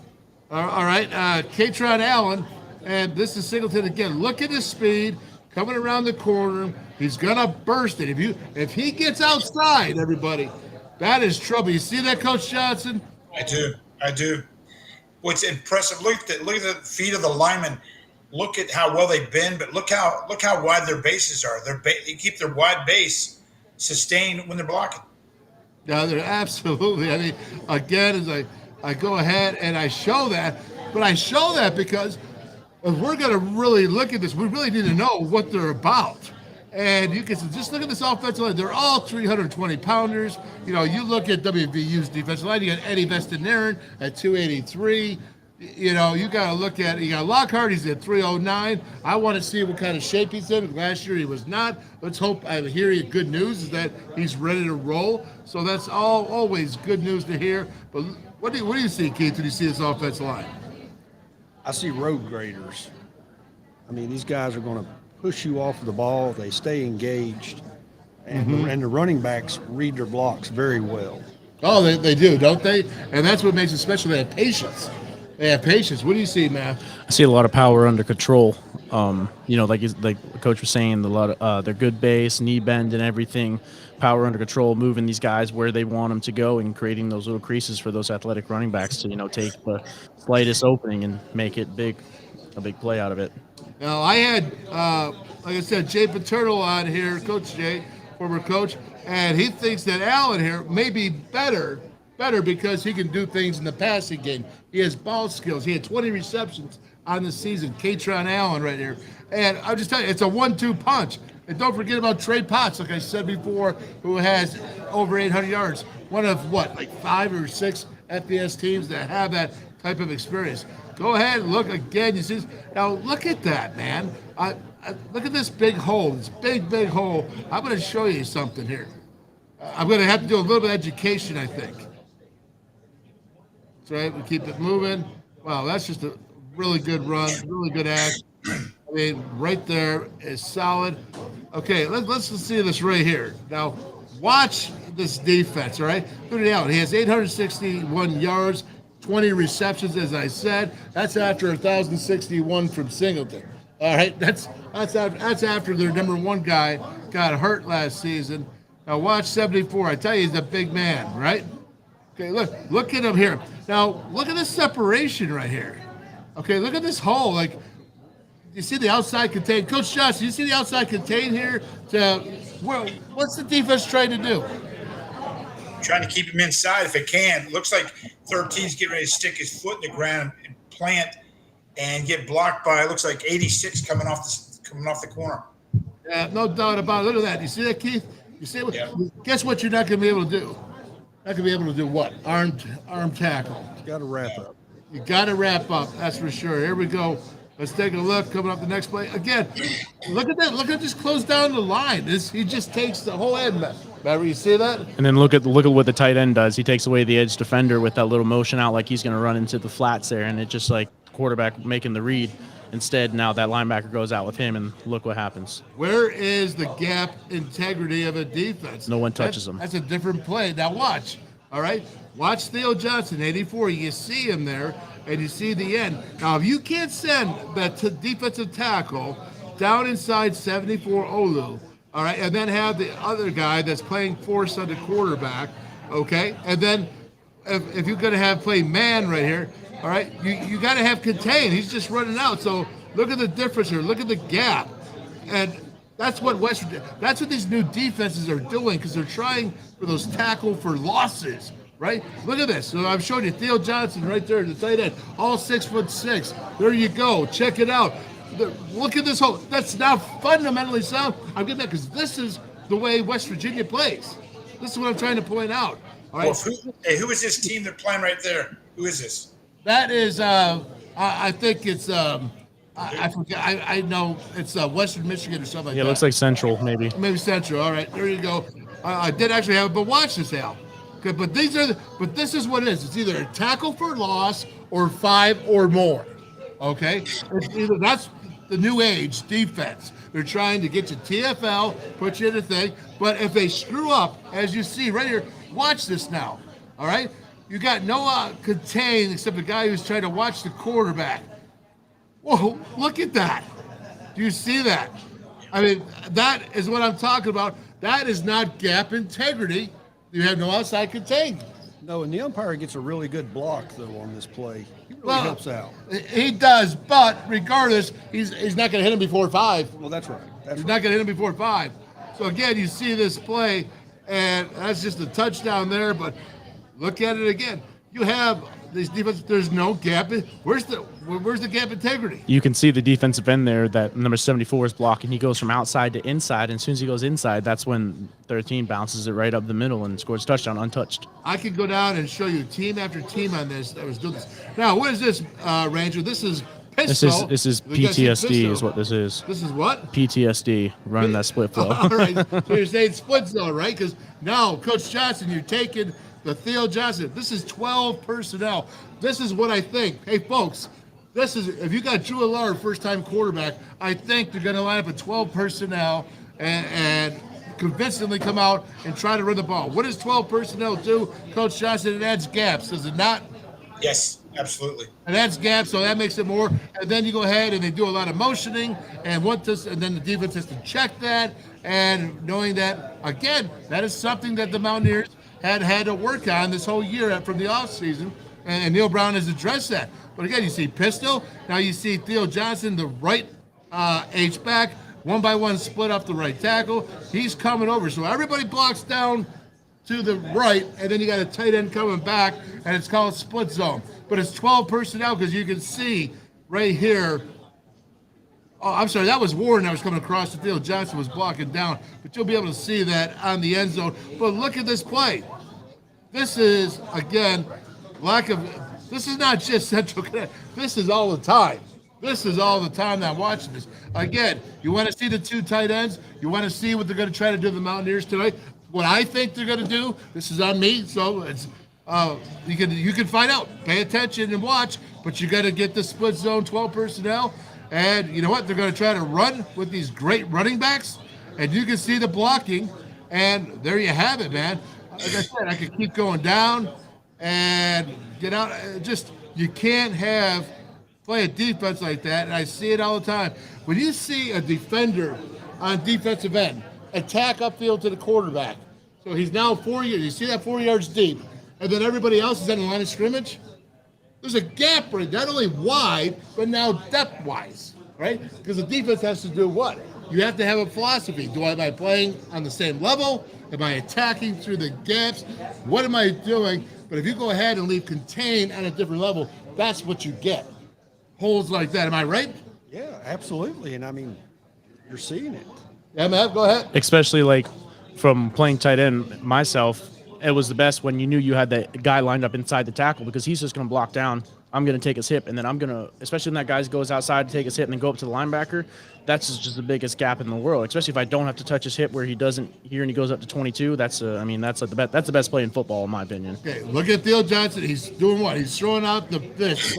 All right, Katron Allen. And this is Singleton again. Look at his speed coming around the corner. He's going to burst it. If he gets outside, everybody, that is trouble. You see that, Coach Johnson? I do. What's impressive, look at the feet of the linemen. Look at how well they bend, but look how wide their bases are. They keep their wide base sustained when they're blocking. No, they're absolutely. I mean, again, as I go ahead and I show that, but I show that because if we're going to really look at this, we really need to know what they're about. And you can just look at this offensive line. They're all 320-pounders. You know, you look at WVU's defensive line. You got Eddie Vestanarin at 283. You know, you got to look at, you got Lockhart, he's at 309. I want to see what kind of shape he's in. Last year he was not. Let's hope, I hear you good news is that he's ready to roll. So that's always good news to hear. But what do you see, Keith, when you see this offensive line? I see road graders. I mean, these guys are going to push you off of the ball. They stay engaged. And the running backs read their blocks very well. Oh, they do, don't they? And that's what makes it special. They have patience. They have patience. What do you see, man? I see a lot of power under control. Like Coach was saying, a lot of they're good base, knee bend, and everything. Power under control, moving these guys where they want them to go, and creating those little creases for those athletic running backs to take the slightest opening and make it a big play out of it. Now I had, like I said, Jay Paterno on here, Coach Jay, former coach, and he thinks that Allen here may be better because he can do things in the passing game. He has ball skills. He had 20 receptions on the season. Katron Allen right here. And I'll just tell you, it's a 1-2 punch. And don't forget about Trey Potts, like I said before, who has over 800 yards. One of, 5 or 6 FBS teams that have that type of experience. Go ahead and look again. You see, now look at that, man. Look at this big hole, this big hole. I'm going to show you something here. I'm going to have to do a little bit of education, I think. That's right. We keep it moving. Wow, that's just a really good run, really good act. I mean, right there is solid. Okay, let's see this right here. Now, watch this defense, all right? Put it out. He has 861 yards, 20 receptions, as I said. That's after 1,061 from Singleton. All right, that's after their number one guy got hurt last season. Now, watch 74. I tell you, he's a big man, right? Okay, look at him here. Now, look at this separation right here. Okay, look at this hole. Like, you see the outside contain. Coach Johnson, you see the outside contain here? What's the defense trying to do? Trying to keep him inside if it can. Looks like 13's getting ready to stick his foot in the ground and plant and get blocked by, looks like 86 coming off the corner. Yeah, no doubt about it. Look at that. You see that, Keith? You see what? Yeah. Guess what you're not going to be able to do? Not going to be able to do what? Arm tackle. You got to wrap up. You got to wrap up. That's for sure. Here we go. Let's take a look. Coming up the next play. Again, look at that. Look at this close down the line. He just takes the whole end. Remember, you see that? And then look at what the tight end does. He takes away the edge defender with that little motion out like he's going to run into the flats there, and it just like quarterback making the read. Instead, now that linebacker goes out with him, and look what happens. Where is the gap integrity of a defense? No one touches him. That's a different play. Now watch. All right? Watch Theo Johnson, 84. You see him there, and you see the end. Now, if you can't send that defensive tackle down inside 74 Olu, all right, and then have the other guy that's playing force on the quarterback, okay, and then if you're going to have play man right here, all right, you got to have contain. He's just running out. So look at the difference here. Look at the gap. And that's what these new defenses are doing because they're trying for those tackle for losses, right? Look at this. So I'm showing you Theo Johnson right there, the tight end, all 6'6". There you go. Check it out. Look at this whole. That's now fundamentally sound. I'm getting that because this is the way West Virginia plays. This is what I'm trying to point out. All right. Well, who is this team they're playing right there? Who is this? That is, I think it's, I forget. I know it's Western Michigan or something like that. Yeah, it looks like Central, maybe. Maybe Central. All right, there you go. I did actually have it, but watch this, Al. Okay, but this is what it is. It's either a tackle for loss or 5 or more. Okay, that's the new age defense. They're trying to get you TFL, put you in a thing. But if they screw up, as you see right here, watch this now. All right. You got no contain except a guy who's trying to watch the quarterback. Whoa, look at that. Do you see that? I mean, that is what I'm talking about. That is not gap integrity. You have no outside contain. No, and the umpire gets a really good block, though, on this play. He really helps out. He does, but regardless, he's not going to hit him before 5. Well, that's right. He's not going to hit him before 5. So, again, you see this play, and that's just a touchdown there, but look at it again. You have these defense. There's no gap. Where's the gap integrity? You can see the defensive end there that number 74 is blocking. He goes from outside to inside, and as soon as he goes inside, that's when 13 bounces it right up the middle and scores a touchdown untouched. I could go down and show you team after team on this that was doing this. Now, what is this, Ranger? This is pistol. This is PTSD is what this is. This is what? PTSD, running that split flow. All right. So you're saying split zone, right? Because now, Coach Johnson, you're taking the Theo Johnson. This is 12 personnel. This is what I think. Hey, folks, this is if you got Drew Allard, first-time quarterback, I think they're going to line up at 12 personnel and convincingly come out and try to run the ball. What does 12 personnel do, Coach Johnson? It adds gaps, does it not? Yes, absolutely. And that's gap, so that makes it more. And then you go ahead and they do a lot of motioning, and and then the defense has to check that. And knowing that, again, that is something that the Mountaineers had to work on this whole year from the offseason, and Neil Brown has addressed that. But again, you see Pistol, now you see Theo Johnson, the right H-back, one by one split up the right tackle. He's coming over, so everybody blocks down to the right, and then you got a tight end coming back, and it's called split zone. But it's 12 personnel because you can see right here. Oh, I'm sorry, that was Warren that was coming across the field. Johnson was blocking down, but you'll be able to see that on the end zone. But look at this play. This is, again, this is not just Central Connecticut. This is all the time. This is all the time that I'm watching this. Again, you want to see the two tight ends. You want to see what they're going to try to do to the Mountaineers tonight. What I think they're going to do, this is on me, so it's you can find out. Pay attention and watch, but you got to get the split zone 12 personnel. And you know what? They're going to try to run with these great running backs, and you can see the blocking. And there you have it, man. Like I said, I could keep going down and get out. Just you can't play a defense like that, and I see it all the time. When you see a defender on defensive end attack upfield to the quarterback, so he's now 4 yards. You see that 4 yards deep, and then everybody else is on the line of scrimmage. There's a gap right, not only wide, but now depth-wise, right? Because the defense has to do what? You have to have a philosophy. Am I playing on the same level? Am I attacking through the gaps? What am I doing? But if you go ahead and leave contain on a different level, that's what you get. Holes like that. Am I right? Yeah, absolutely. And I mean, you're seeing it. Yeah, Matt, go ahead. Especially like from playing tight end myself, it was the best when you knew you had that guy lined up inside the tackle because he's just going to block down. I'm going to take his hip, and then I'm going to, especially when that guy goes outside to take his hip and then go up to the linebacker, that's just the biggest gap in the world, especially if I don't have to touch his hip where he doesn't here and he goes up to 22. That's the best play in football, in my opinion. Okay, look at Theo Johnson. He's doing what? He's throwing out the fish.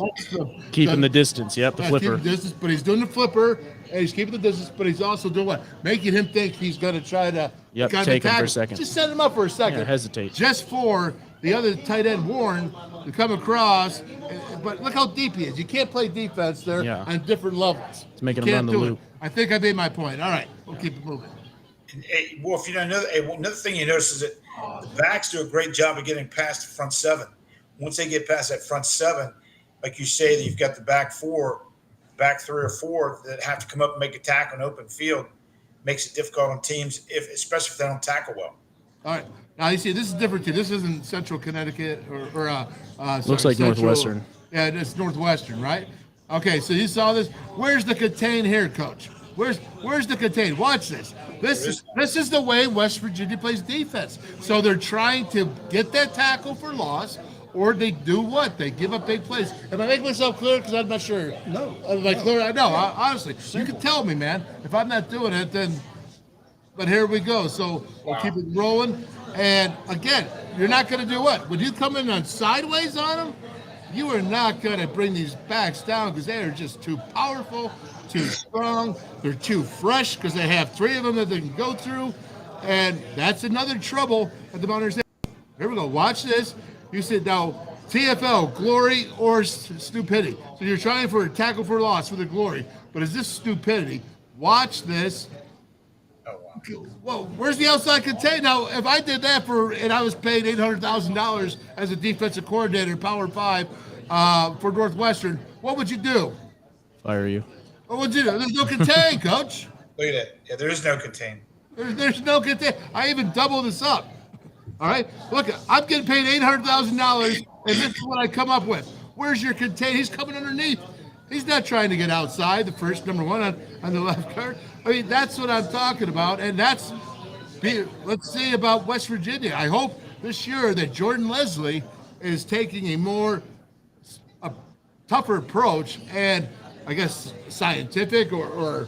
Keeping the distance, yep, the flipper. Keeping the distance, but he's doing the flipper, and he's keeping the distance, but he's also doing what? Making him think he's going to try to take him for a second. Just set him up for a second. Yeah, hesitate. Just for the other tight end, Warren, to come across. But look how deep he is. You can't play defense there on different levels. It's making him run the loop. I think I made my point. All right, we'll keep it moving. Hey, Wolf, another thing you notice is that the backs do a great job of getting past the front seven. Once they get past that front seven, like you say, that you've got the back three or four that have to come up and make a tackle in open field, makes it difficult on teams, especially if they don't tackle well. All right. Now, you see, this is different, too. This isn't Central Connecticut looks like Northwestern. Yeah, it's Northwestern, right? Okay, so you saw this. Where's the contain here, Coach? Where's the contain? Watch this. This is the way West Virginia plays defense. So they're trying to get that tackle for loss, or they do what? They give up big plays. Am I making myself clear? Because I'm not sure. No. Am I clear? No, honestly. You can tell me, man. If I'm not doing it, then... But here we go. So we'll keep it rolling. And, again, you're not going to do what? When you come in on sideways on them, you are not going to bring these backs down because they are just too powerful, too strong. They're too fresh because they have three of them that they can go through. And that's another trouble at the Mountaineers. Here we go. Watch this. You said now TFL, glory or stupidity. So you're trying for a tackle for loss for the glory. But is this stupidity? Watch this. Well, where's the outside contain? Now, if I did that and I was paid $800,000 as a defensive coordinator, Power 5, for Northwestern, what would you do? Fire you. What would you do? There's no contain, Coach. Look at that. Yeah, there is no contain. There's no contain. I even double this up. All right? Look, I'm getting paid $800,000, and this is what I come up with. Where's your contain? He's coming underneath. He's not trying to get outside, the first number one on the left guard. I mean, that's what I'm talking about, and let's see about West Virginia. I hope this year that Jordan Leslie is taking a tougher approach and, I guess, scientific or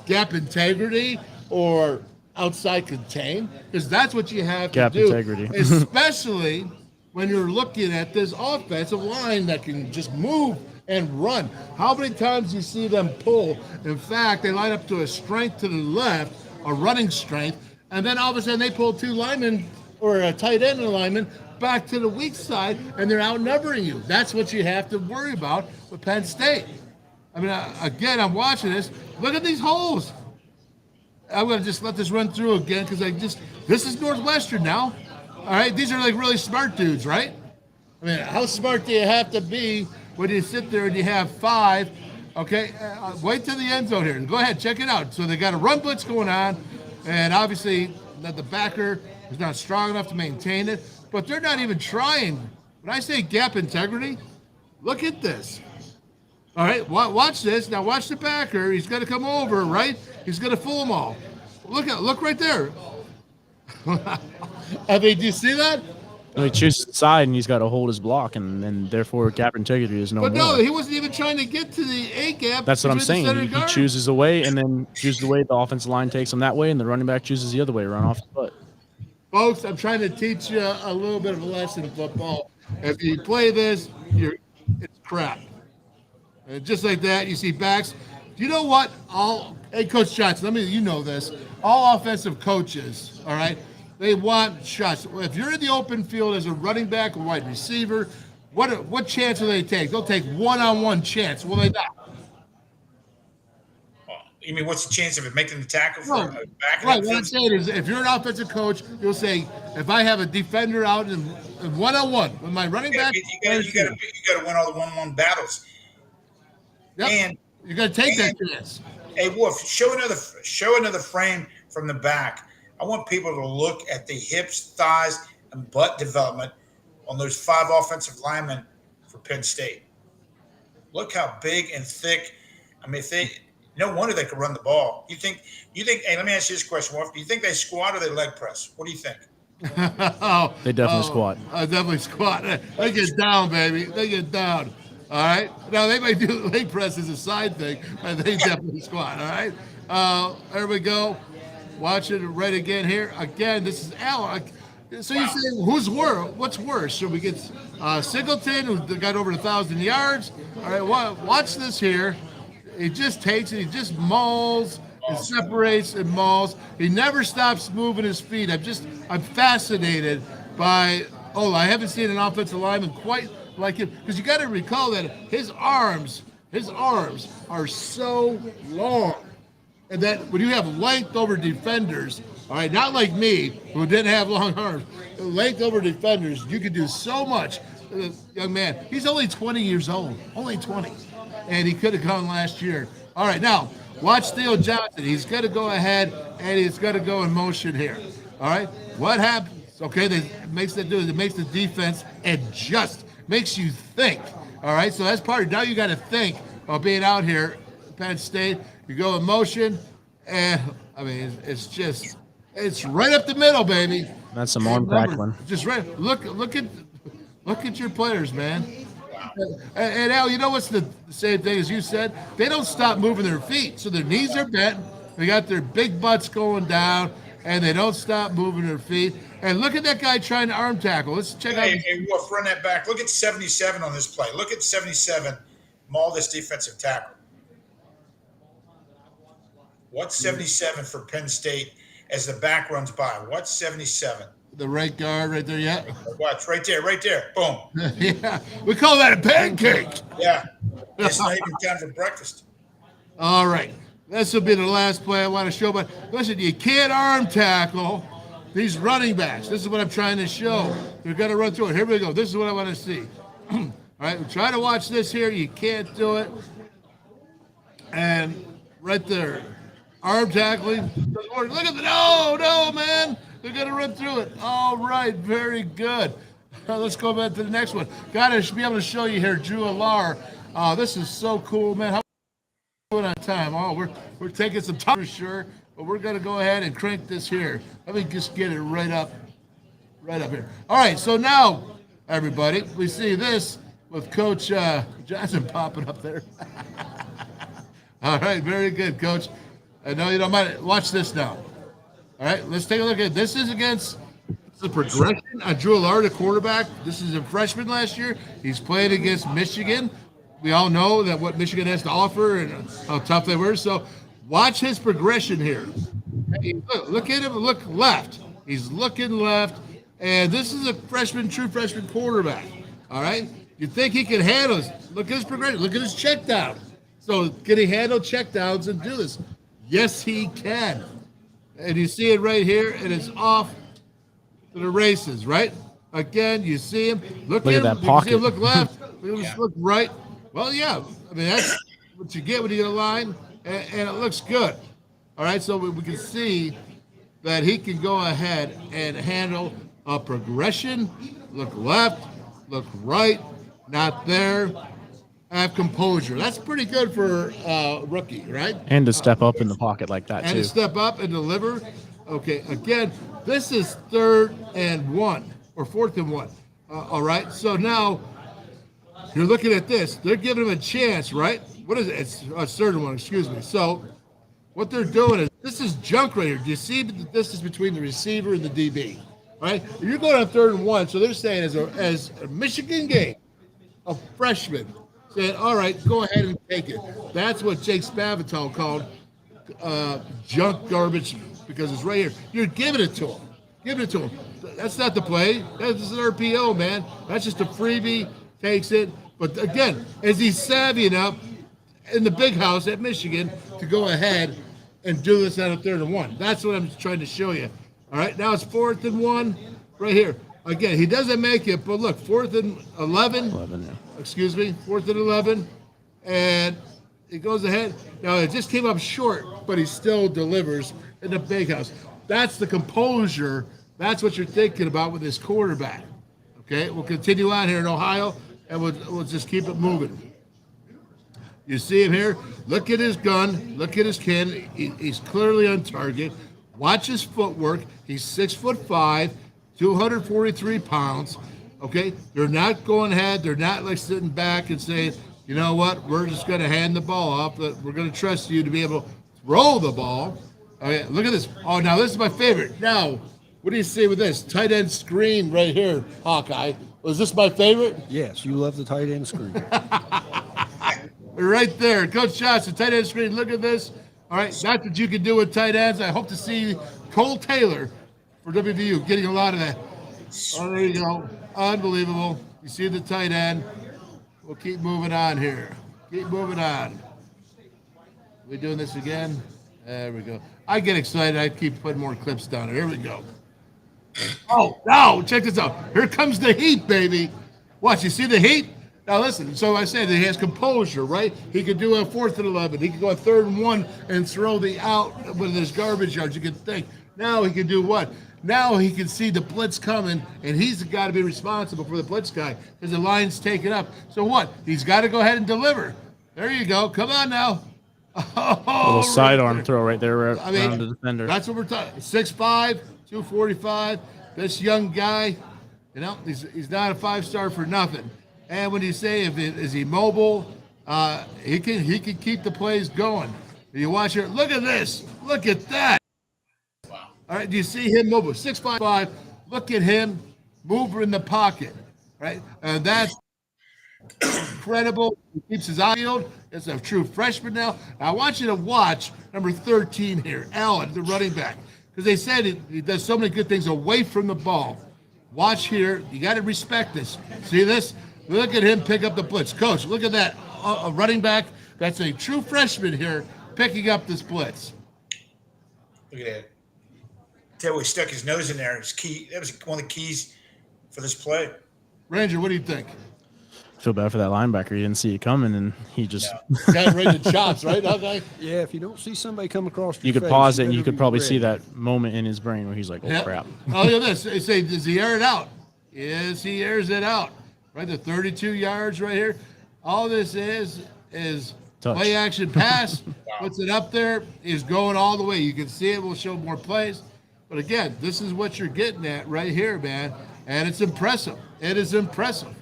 gap integrity or outside contain, because that's what you have to do. Gap integrity. Especially when you're looking at this offensive line that can just move and run. How many times do you see them pull? In fact, they line up to a strength to the left, a running strength, and then all of a sudden they pull two linemen or a tight end and a lineman back to the weak side, and they're outnumbering you. That's what you have to worry about with Penn State. I mean, again, I'm watching this. Look at these holes. I'm going to just let this run through again because this is Northwestern now. All right, these are like really smart dudes, right? I mean, how smart do you have to be when you sit there and you have 5? Okay, wait till the end zone here. Go ahead, check it out. So they got a run blitz going on, and obviously the backer is not strong enough to maintain it, but they're not even trying. When I say gap integrity, look at this. All right, watch this. Now watch the backer. He's going to come over, right? He's going to fool them all. Look right there. I mean, do you see that? No, he chooses the side, and he's got to hold his block, and therefore gap integrity is no more. But no, he wasn't even trying to get to the A gap. That's what I'm saying. He chooses a way, and then chooses the way the offensive line takes him that way, and the running back chooses the other way, run off his butt. Folks, I'm trying to teach you a little bit of a lesson in football. If you play this, it's crap. And just like that, you see backs. You know what? Hey, Coach Johnson, you know this. All offensive coaches, all right, they want shots. If you're in the open field as a running back or wide receiver, what chance will they take? They'll take one-on-one chance, will they not? You mean what's the chance of it making the tackle for a back? Right. What I'm saying is, if you're an offensive coach, you'll say, if I have a defender out in one-on-one with my running back, you got to win all the one-on-one battles. Yep. And you got to take that chance. Hey, Wolf, show another frame from the back. I want people to look at the hips, thighs, and butt development on those 5 offensive linemen for Penn State. Look how big and thick. I mean, no wonder they could run the ball. You think? Hey, let me ask you this question, Wolf. Do you think they squat or they leg press? What do you think? They definitely squat. Definitely squat. They get down, baby. They get down. All right. Now they may do leg press as a side thing, but they definitely squat. All right. There we go. Watch it right again here. Again, this is Al. So you say who's worse? What's worse? Should we get Singleton, who got over 1,000 yards? All right. Watch this here. He just takes it. He just mauls. He separates and mauls. He never stops moving his feet. I'm fascinated by. I haven't seen an offensive lineman quite like him, because you got to recall that his arms are so long, and that when you have length over defenders, all right, not like me who didn't have long arms, length over defenders, you can do so much. Young man, he's only 20 years old, only 20, and he could have gone last year. All right, now watch Theo Johnson. He's got to go ahead and he's got to go in motion here. All right, what happens? Okay, that makes the defense adjust. Makes you think. All right, so that's part of it. Now you got to think about being out here, Penn State. You go in motion, and I mean, it's right up the middle, baby. That's some arm crackling. Just right. Look at your players, man. And Al, you know what's the same thing as you said? They don't stop moving their feet, so their knees are bent. They got their big butts going down, and they don't stop moving their feet. And look at that guy trying to arm tackle. Let's check out. Hey, Wolf, run that back. Look at 77 on this play. Look at 77 maul this defensive tackle. What's 77 for Penn State as the back runs by? What's 77? The right guard right there, yeah. Watch, right there. Boom. Yeah, we call that a pancake. Yeah, it's not even time for breakfast. All right, this will be the last play I want to show. But listen, you can't arm tackle these running backs. This is what I'm trying to show. They're going to run through it. Here we go. This is what I want to see. All right, try to watch this here. You can't do it. And right there, arm tackling. Look at the no, man. They're going to run through it. All right, very good. Let's go back to the next one. Got to be able to show you here, Drew Alar. This is so cool, man. How are we doing on time? We're taking some time for sure, but we're going to go ahead and crank this here. Let me just get it right up here. All right, so now, everybody, we see this with Coach Johnson popping up there. All right, very good, Coach. I know you don't mind. Watch this now. All right, let's take a look at this. Is against the progression on Drew Alar, the quarterback. This is a freshman last year. He's played against Michigan. We all know that what Michigan has to offer and how tough they were. So watch his progression here. Hey, look at him. Look left. He's looking left, And this is a true freshman quarterback. All right? You think he can handle this? Look at his progression. Look at his check down. So can he handle check downs and do this? Yes, he can. And you see it right here, and it's off to the races, right? Again, you see him. Look at that him. pocket. You see him look left. Look right. Well, yeah. I mean, that's what you get when you get a line, and it looks good. All right, so we can see that he can go ahead and handle a progression, look left, look right, not there, have composure. That's pretty good for a rookie, right? And to step up in the pocket like that, And too. to step up and deliver. Okay, again, this is 3rd and 1, or 4th and 1. All right, so now you're looking at this. They're giving him a chance, right? What is it? It's 3rd and 1, excuse me. So what they're doing is, this is junk right here. Do you see the distance between the receiver and the DB? Right? You're going on 3rd and 1, so they're saying as a Michigan game, a freshman saying, all right, go ahead and take it. That's what Jake Spavital called junk garbage, because it's right here. You're giving it to him. Giving it to him. That's not the play. That's an RPO, man. That's just a freebie, takes it. But again, is he savvy enough in the big house at Michigan to go ahead and do this on a 3rd and 1? That's what I'm trying to show you. All right, now it's 4th and 1 right here. Again, he doesn't make it, but look, 4th and 11. 11, yeah. Excuse me, 4th and 11. And he goes ahead. Now, it just came up short, but he still delivers in the big house. That's the composure. That's what you're thinking about with this quarterback. Okay, we'll continue on here in Ohio, and we'll just keep it moving. You see him here. Look at his gun. Look at his can. He's clearly on target. Watch his footwork. He's 6'5", 243 pounds. Okay, they're not going ahead. They're not like sitting back and saying, you know what, we're just going to hand the ball off. We're going to trust you to be able to throw the ball. Okay, look at this. Oh, now this is my favorite. Now, what do you say with this tight end screen right here, Hawkeye? Was this my favorite? Yes, you love the tight end screen. Right there, Coach Johnson, tight end screen. Look at this. All right, that's what you can do with tight ends. I hope to see Cole Taylor for WVU getting a lot of that. Oh, there you go. Unbelievable. You see the tight end. We'll keep moving on here. Keep moving on. We doing this again? There we go. I get excited. I keep putting more clips down there. Here we go. Oh, no, check this out. Here comes the heat, baby. Watch, you see the heat? Now listen, so I said that he has composure, right? He could do a 4th and 11. He could go a 3rd and 1 and throw the out with his garbage yards. You can think. Now he can do what? Now he can see the blitz coming, and he's got to be responsible for the blitz guy because the line's taken up. So what? He's got to go ahead and deliver. There you go. Come on now. A little sidearm throw right there around the defender. That's what we're talking. 6'5", 245. This young guy, you know, he's not a 5-star for nothing. And when you say is he mobile, he can keep the plays going. You watch here. Look at this. Look at that. Wow. All right. Do you see him mobile? 6'5". Look at him move in the pocket. Right. And that's incredible. He keeps his eye peeled. It's a true freshman now. I want you to watch number 13 here, Allen, the running back, because they said he does so many good things away from the ball. Watch here. You got to respect this. See this? Look at him pick up the blitz. Coach, look at that. A running back. That's a true freshman here picking up this blitz. Look at that. Tell you, he stuck his nose in there. It was key. That was one of the keys for this play. Ranger, what do you think? I feel bad for that linebacker. He didn't see it coming, and he just got it right in the chops, right? Okay. Yeah, if you don't see somebody come across you could pause it, and you could probably see that moment in his brain where he's like, oh, crap. Oh, look at this. They say, does he air it out? Yes, he airs it out. Right, the 32 yards right here. All this is touch. Play action pass. Puts it up there. Is going all the way. You can see it. We'll show more plays. But again, this is what you're getting at right here, man. And it's impressive. It is impressive.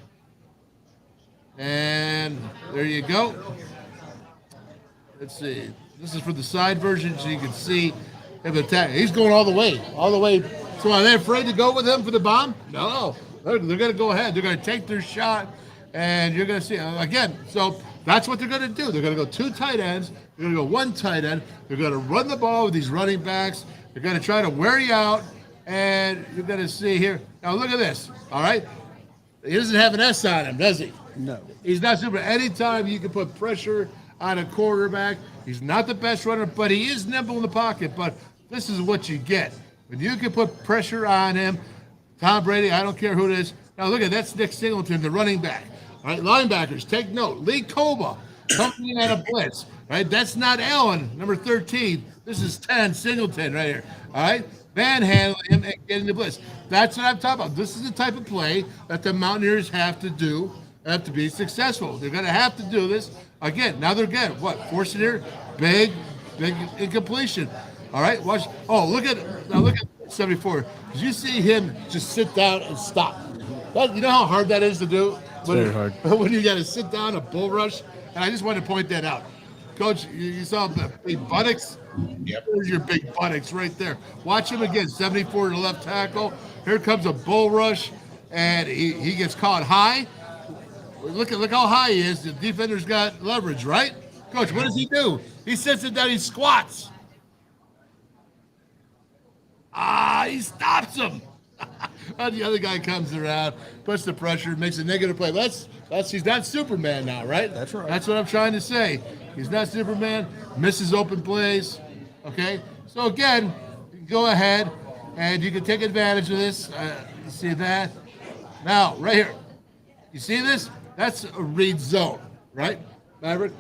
And there you go. Let's see. This is for the side version, so you can see him attack. He's going all the way. All the way. So are they afraid to go with him for the bomb? No. They're going to go ahead. They're going to take their shot, and you're going to see again. So that's what they're going to do. They're going to go 2 tight ends. They're going to go 1 tight end. They're going to run the ball with these running backs. They're going to try to wear you out, And you're going to see here. Now, look at this. All right. He doesn't have an S on him, does he? No. He's not super. Anytime you can put pressure on a quarterback, he's not the best runner, but he is nimble in the pocket. But this is what you get. When you can put pressure on him, Tom Brady, I don't care who it is. Now, look at that's Nick Singleton, the running back. All right, linebackers, take note. Lee Koba coming in at a blitz. Right, that's not Allen, number 13. This is 10, Singleton right here. All right, manhandling him and getting the blitz. That's what I'm talking about. This is the type of play that the Mountaineers have to do, have to be successful. They're going to have to do this again. Now they're getting what? Forcing here, big incompletion. All right, watch. Oh, look at 74. Did you see him just sit down and stop? You know how hard that is to do? Very hard. When you got to sit down a bull rush. And I just wanted to point that out. Coach, you saw the big buttocks? Yep. There's your big buttocks right there. Watch him again, 74 to the left tackle. Here comes a bull rush, and he gets caught high. Look how high he is. The defender's got leverage, right? Coach, what does he do? He sits it down, he squats. He stops him. And the other guy comes around, puts the pressure, makes a negative play. He's not Superman now, right? That's right. That's what I'm trying to say. He's not Superman, misses open plays, okay? So again, you can go ahead and you can take advantage of this. You see that? Now, right here, you see this? That's a read zone, right, Maverick?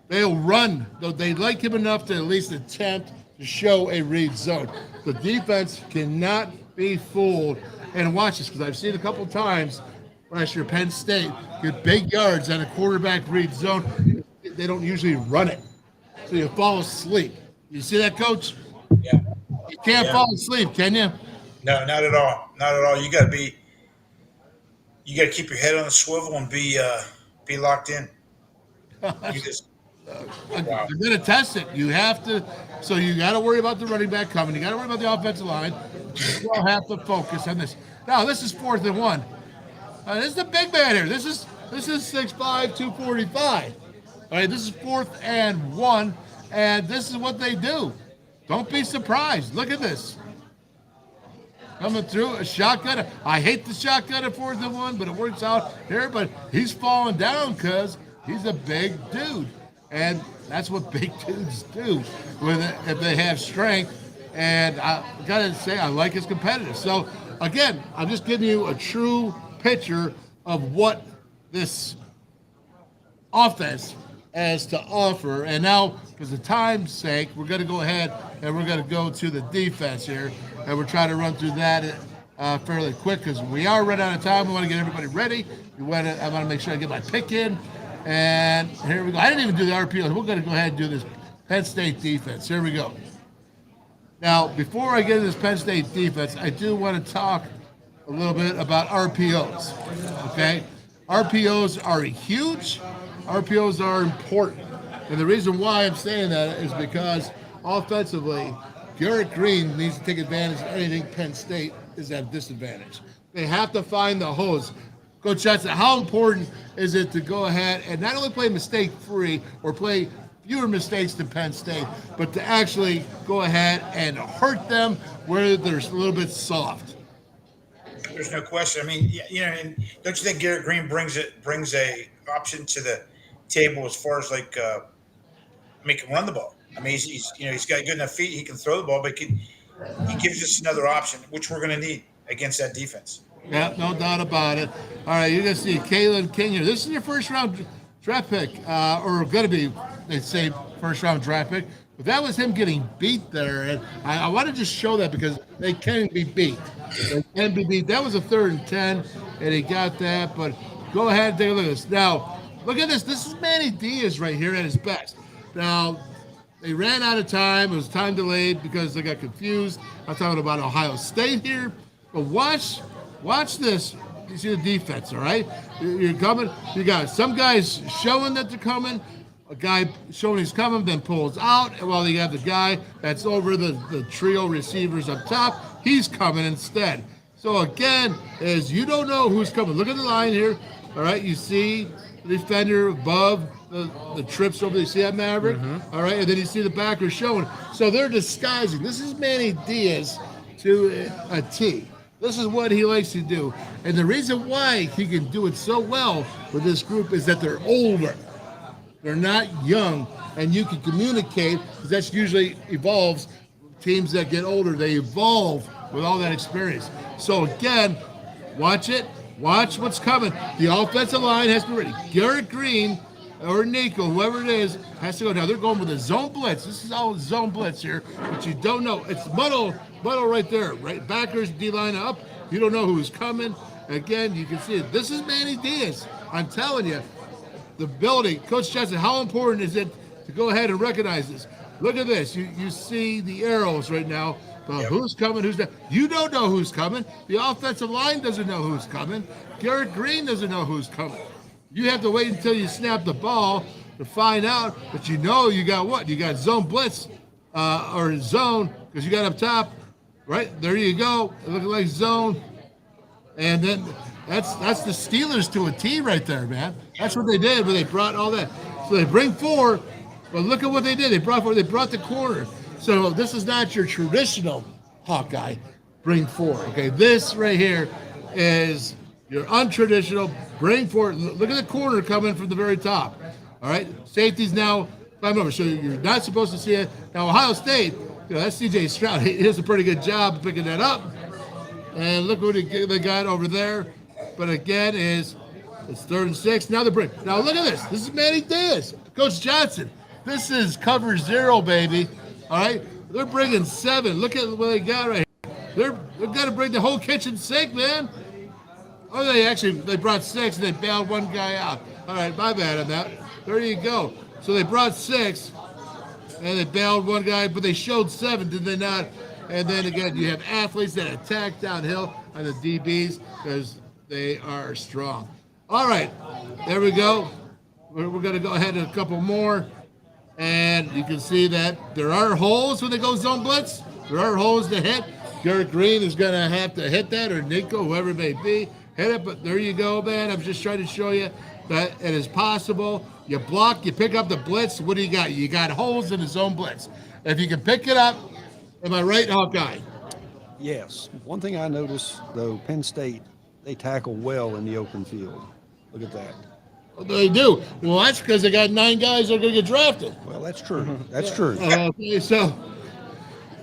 They'll run. They like him enough to at least attempt to show a read zone. The defense cannot be fooled. And watch this, because I've seen a couple times last year, Penn State get big yards on a quarterback read zone. They don't usually run it. So you fall asleep. You see that, Coach? Yeah. You can't fall asleep, can you? No, not at all. Not at all. You got to keep your head on the swivel and be locked in. You just, wow. They're going to test it. You have to. So you got to worry about the running back coming. You got to worry about the offensive line. You still have to focus on this. Now, this is 4th and 1. This is the big man here. This is 6'5", 245. All right, this is 4th and 1, and this is what they do. Don't be surprised. Look at this. Coming through a shotgun. I hate the shotgun at 4th and 1, but it works out here. But he's falling down because he's a big dude. And that's what big dudes do if they have strength. And I got to say, I like his competitive. So, again, I'm just giving you a true picture of what this offense has to offer. And now, because of time's sake, we're going to go ahead and we're going to go to the defense here. And we're trying to run through that fairly quick because we are running out of time. We want to get everybody ready. I want to make sure I get my pick in. And here we go. I didn't even do the RPOs. We're going to go ahead and do this Penn State defense. Here we go. Now, before I get into this Penn State defense, I do want to talk a little bit about RPOs, okay? RPOs are huge. RPOs are important. And the reason why I'm saying that is because offensively, Garrett Green needs to take advantage of anything Penn State is at a disadvantage. They have to find the holes. Coach Johnson, how important is it to go ahead and not only play mistake-free or play fewer mistakes than Penn State, but to actually go ahead and hurt them where they're a little bit soft? There's no question. I mean, and don't you think Garrett Green brings a option to the table as far as like make him run the ball? I mean, he's got good enough feet. He can throw the ball, but he gives us another option, which we're going to need against that defense. Yeah, no doubt about it. All right, you're going to see Kalen King here. This is your first-round draft pick, or going to be, they say, first-round draft pick. But that was him getting beat there. And I want to just show that because they can be beat. They can be beat. That was a 3rd and 10, and he got that. But go ahead and take a look at this. Now, look at this. This is Manny Diaz right here at his best. Now, they ran out of time. It was time delayed because they got confused. I'm talking about Ohio State here. But watch this. You see the defense, all right? You're coming. You got some guys showing that they're coming. A guy showing he's coming, then pulls out. And while you have the guy that's over the trio receivers up top, he's coming instead. So again, as you don't know who's coming. Look at the line here. All right, you see the defender above the trips over. You see that, Maverick? Mm-hmm. All right, and then you see the backer showing. So they're disguising. This is Manny Diaz to a T. This is what he likes to do. And the reason why he can do it so well with this group is that they're older. They're not young, and you can communicate, because that's usually evolves. Teams that get older, they evolve with all that experience. So again, watch it. Watch what's coming. The offensive line has to be ready. Garrett Green or Nico, whoever it is, has to go down. They're going with a zone blitz. This is all zone blitz here, but you don't know. It's muddle right there. Right, backers, D-line up. You don't know who's coming. Again, you can see it. This is Manny Diaz. I'm telling you, the ability. Coach Johnson, how important is it to go ahead and recognize this? Look at this. You see the arrows right now. Who's coming, who's not. You don't know who's coming. The offensive line doesn't know who's coming. Garrett Green doesn't know who's coming. You have to wait until you snap the ball to find out, but you know you got what? You got zone blitz or zone, because you got up top, right? There you go. It looking like zone. And then that's the Steelers to a T right there, man. That's what they did when they brought all that. So they bring 4, but look at what they did. They brought the corner. So this is not your traditional Hawkeye. Bring 4. Okay, this right here is your untraditional. Bring 4. Look at the corner coming from the very top. All right, safety's now climb over. So you're not supposed to see it. Now Ohio State, that's C.J. Stroud. He does a pretty good job picking that up. And look what they got over there. But again, it's 3rd and 6. Now the break. Now look at this. This is Manny Diaz, Coach Johnson. This is cover 0, baby. All right, they're bringing 7. Look at what they got right here. They've got to bring the whole kitchen sink, man. Oh, they brought 6 and they bailed one guy out. All right, my bad on that. There you go. So they brought 6 and they bailed one guy, but they showed 7, did they not? And then again, you have athletes that attack downhill on the DBs because they are strong. All right, there we go. We're going to go ahead and a couple more. And you can see that there are holes when they go zone blitz. There are holes to hit. Garrett Green is going to have to hit that, or Nico, whoever it may be, hit it. But there you go, man. I'm just trying to show you that it is possible. You block, you pick up the blitz. What do you got? You got holes in the zone blitz. If you can pick it up, am I right, Hawkeye? Yes. One thing I noticed, though, Penn State, they tackle well in the open field. Look at that. Well, they do. Well, that's because they got 9 guys that are going to get drafted. Well, that's true. That's true. Okay, so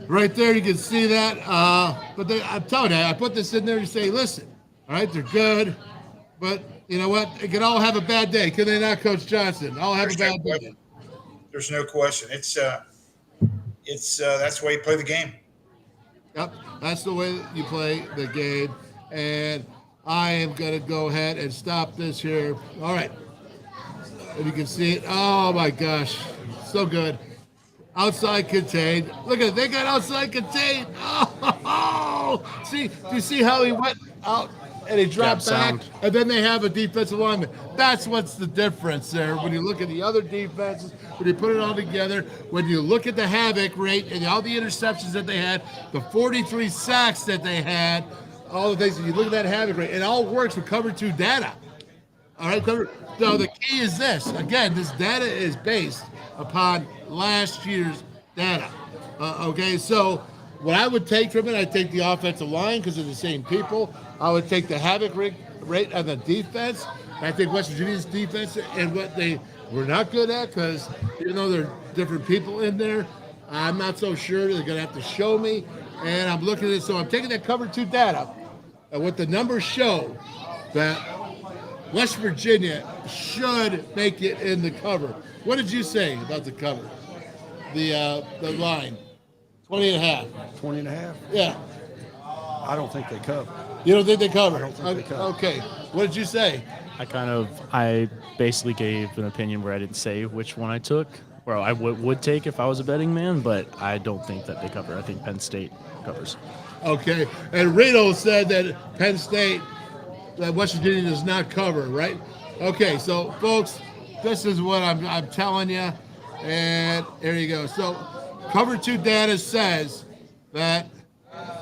right there you can see that. But I'm telling you, I put this in there to say, listen, all right, they're good, but you know what? They can all have a bad day. Can they not, Coach Johnson? All have a bad day. There's no question. It's that's the way you play the game. Yep, that's the way you play the game. And I am going to go ahead and stop this here. All right. And you can see it. Oh, my gosh. So good. Outside contained. Look at it. They got outside contained. Oh, see, do you see how he went out and he dropped back? And then they have a defensive lineman. That's what's the difference there. When you look at the other defenses, when you put it all together, when you look at the havoc rate and all the interceptions that they had, the 43 sacks that they had, all the things, you look at that havoc rate, it all works with cover 2 data. All right, so the key is this. Again, this data is based upon last year's data. Okay, so what I would take from it, I'd take the offensive line because they're the same people. I would take the havoc rate on the defense. I think West Virginia's defense and what they were not good at, because even though there are different people in there, I'm not so sure. They're going to have to show me. And I'm looking at it, so I'm taking that cover 2 data. And what the numbers show that West Virginia should make it in the cover. What did you say about the cover? The line. 20.5. 20.5? Yeah. I don't think they cover. You don't think they cover? I don't think they cover. Okay. What did you say? I basically gave an opinion where I didn't say which one I took, or I would take if I was a betting man, but I don't think that they cover. I think Penn State covers. Okay. And Reno said that Penn State, that West Virginia does not cover, right? Okay. So, folks, this is what I'm telling you. And there you go. So, cover 2 data says that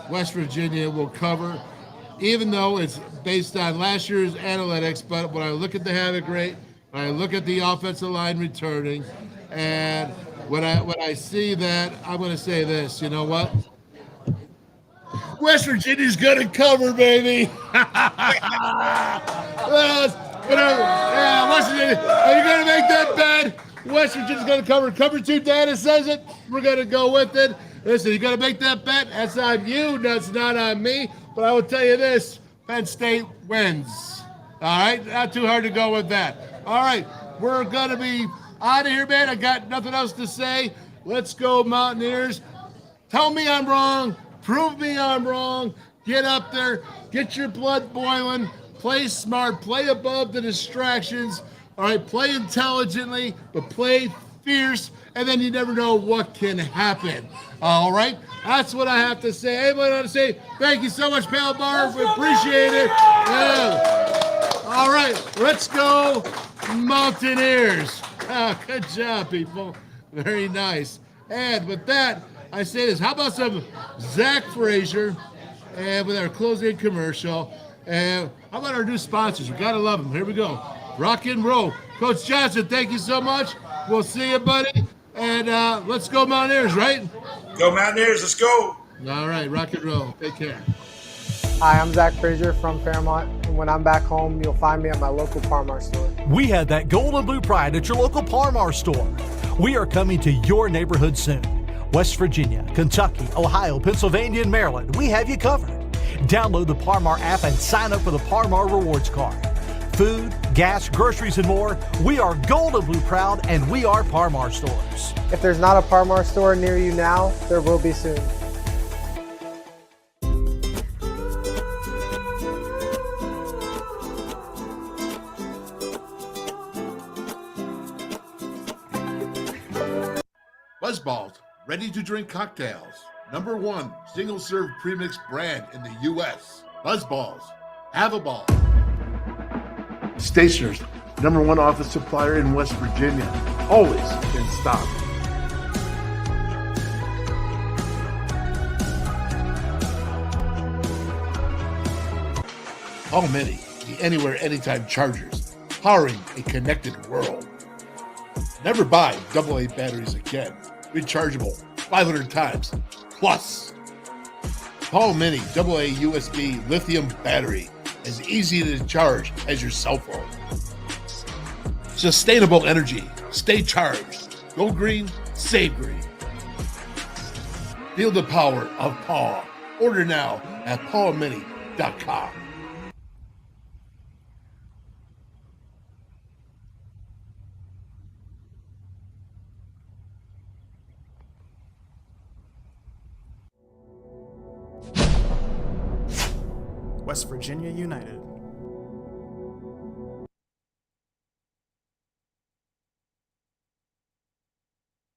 West Virginia will cover, even though it's based on last year's analytics. But when I look at the havoc rate, when I look at the offensive line returning, and when I see that, I'm going to say this. You know what? West Virginia's going to cover, baby. Whatever. Yeah, West Virginia. Are you going to make that bet? West Virginia's going to cover. Cover 2 data says it. We're going to go with it. Listen, you got to make that bet. That's on you. That's not on me. But I will tell you this. Penn State wins. All right? Not too hard to go with that. All right. We're going to be out of here, man. I got nothing else to say. Let's go, Mountaineers. Tell me I'm wrong. Prove me I'm wrong. Get up there. Get your blood boiling. Play smart. Play above the distractions. All right, play intelligently, but play fierce, and then you never know what can happen. All right, that's what I have to say. Anybody want to say thank you so much, Pal Bar? We appreciate it. Yeah. All right, let's go, Mountaineers. Oh, good job, people. Very nice. And with that, I say this. How about some Zach Frazier, and with our closing commercial? And how about our new sponsors? We gotta love them. Here we go. Rock and roll. Coach Johnson, thank you so much. We'll see you, buddy. And let's go Mountaineers, right? Go Mountaineers, let's go. All right, rock and roll. Take care. Hi, I'm Zach Frazier from Fairmont, and when I'm back home, you'll find me at my local Parmar store. We have that gold and blue pride at your local Parmar store. We are coming to your neighborhood soon. West Virginia, Kentucky, Ohio, Pennsylvania, and Maryland, we have you covered. Download the Parmar app and sign up for the Parmar Rewards Card. Food, gas, groceries, and more, we are gold and blue proud, and we are Parmar stores. If there's not a Parmar store near you now, there will be soon. Buzzballs, ready-to-drink cocktails. #1 single-serve premix brand in the U.S. Buzzballs. Have a ball. Stationers, #1 office supplier in West Virginia. Always in stock. All Mini, the anywhere, anytime chargers, powering a connected world. Never buy AA batteries again. Rechargeable 500 times plus. Paul Mini AA USB lithium battery, as easy to charge as your cell phone. Sustainable energy. Stay charged. Go green, save green. Feel the power of Paul. Order now at paulmini.com. West Virginia United.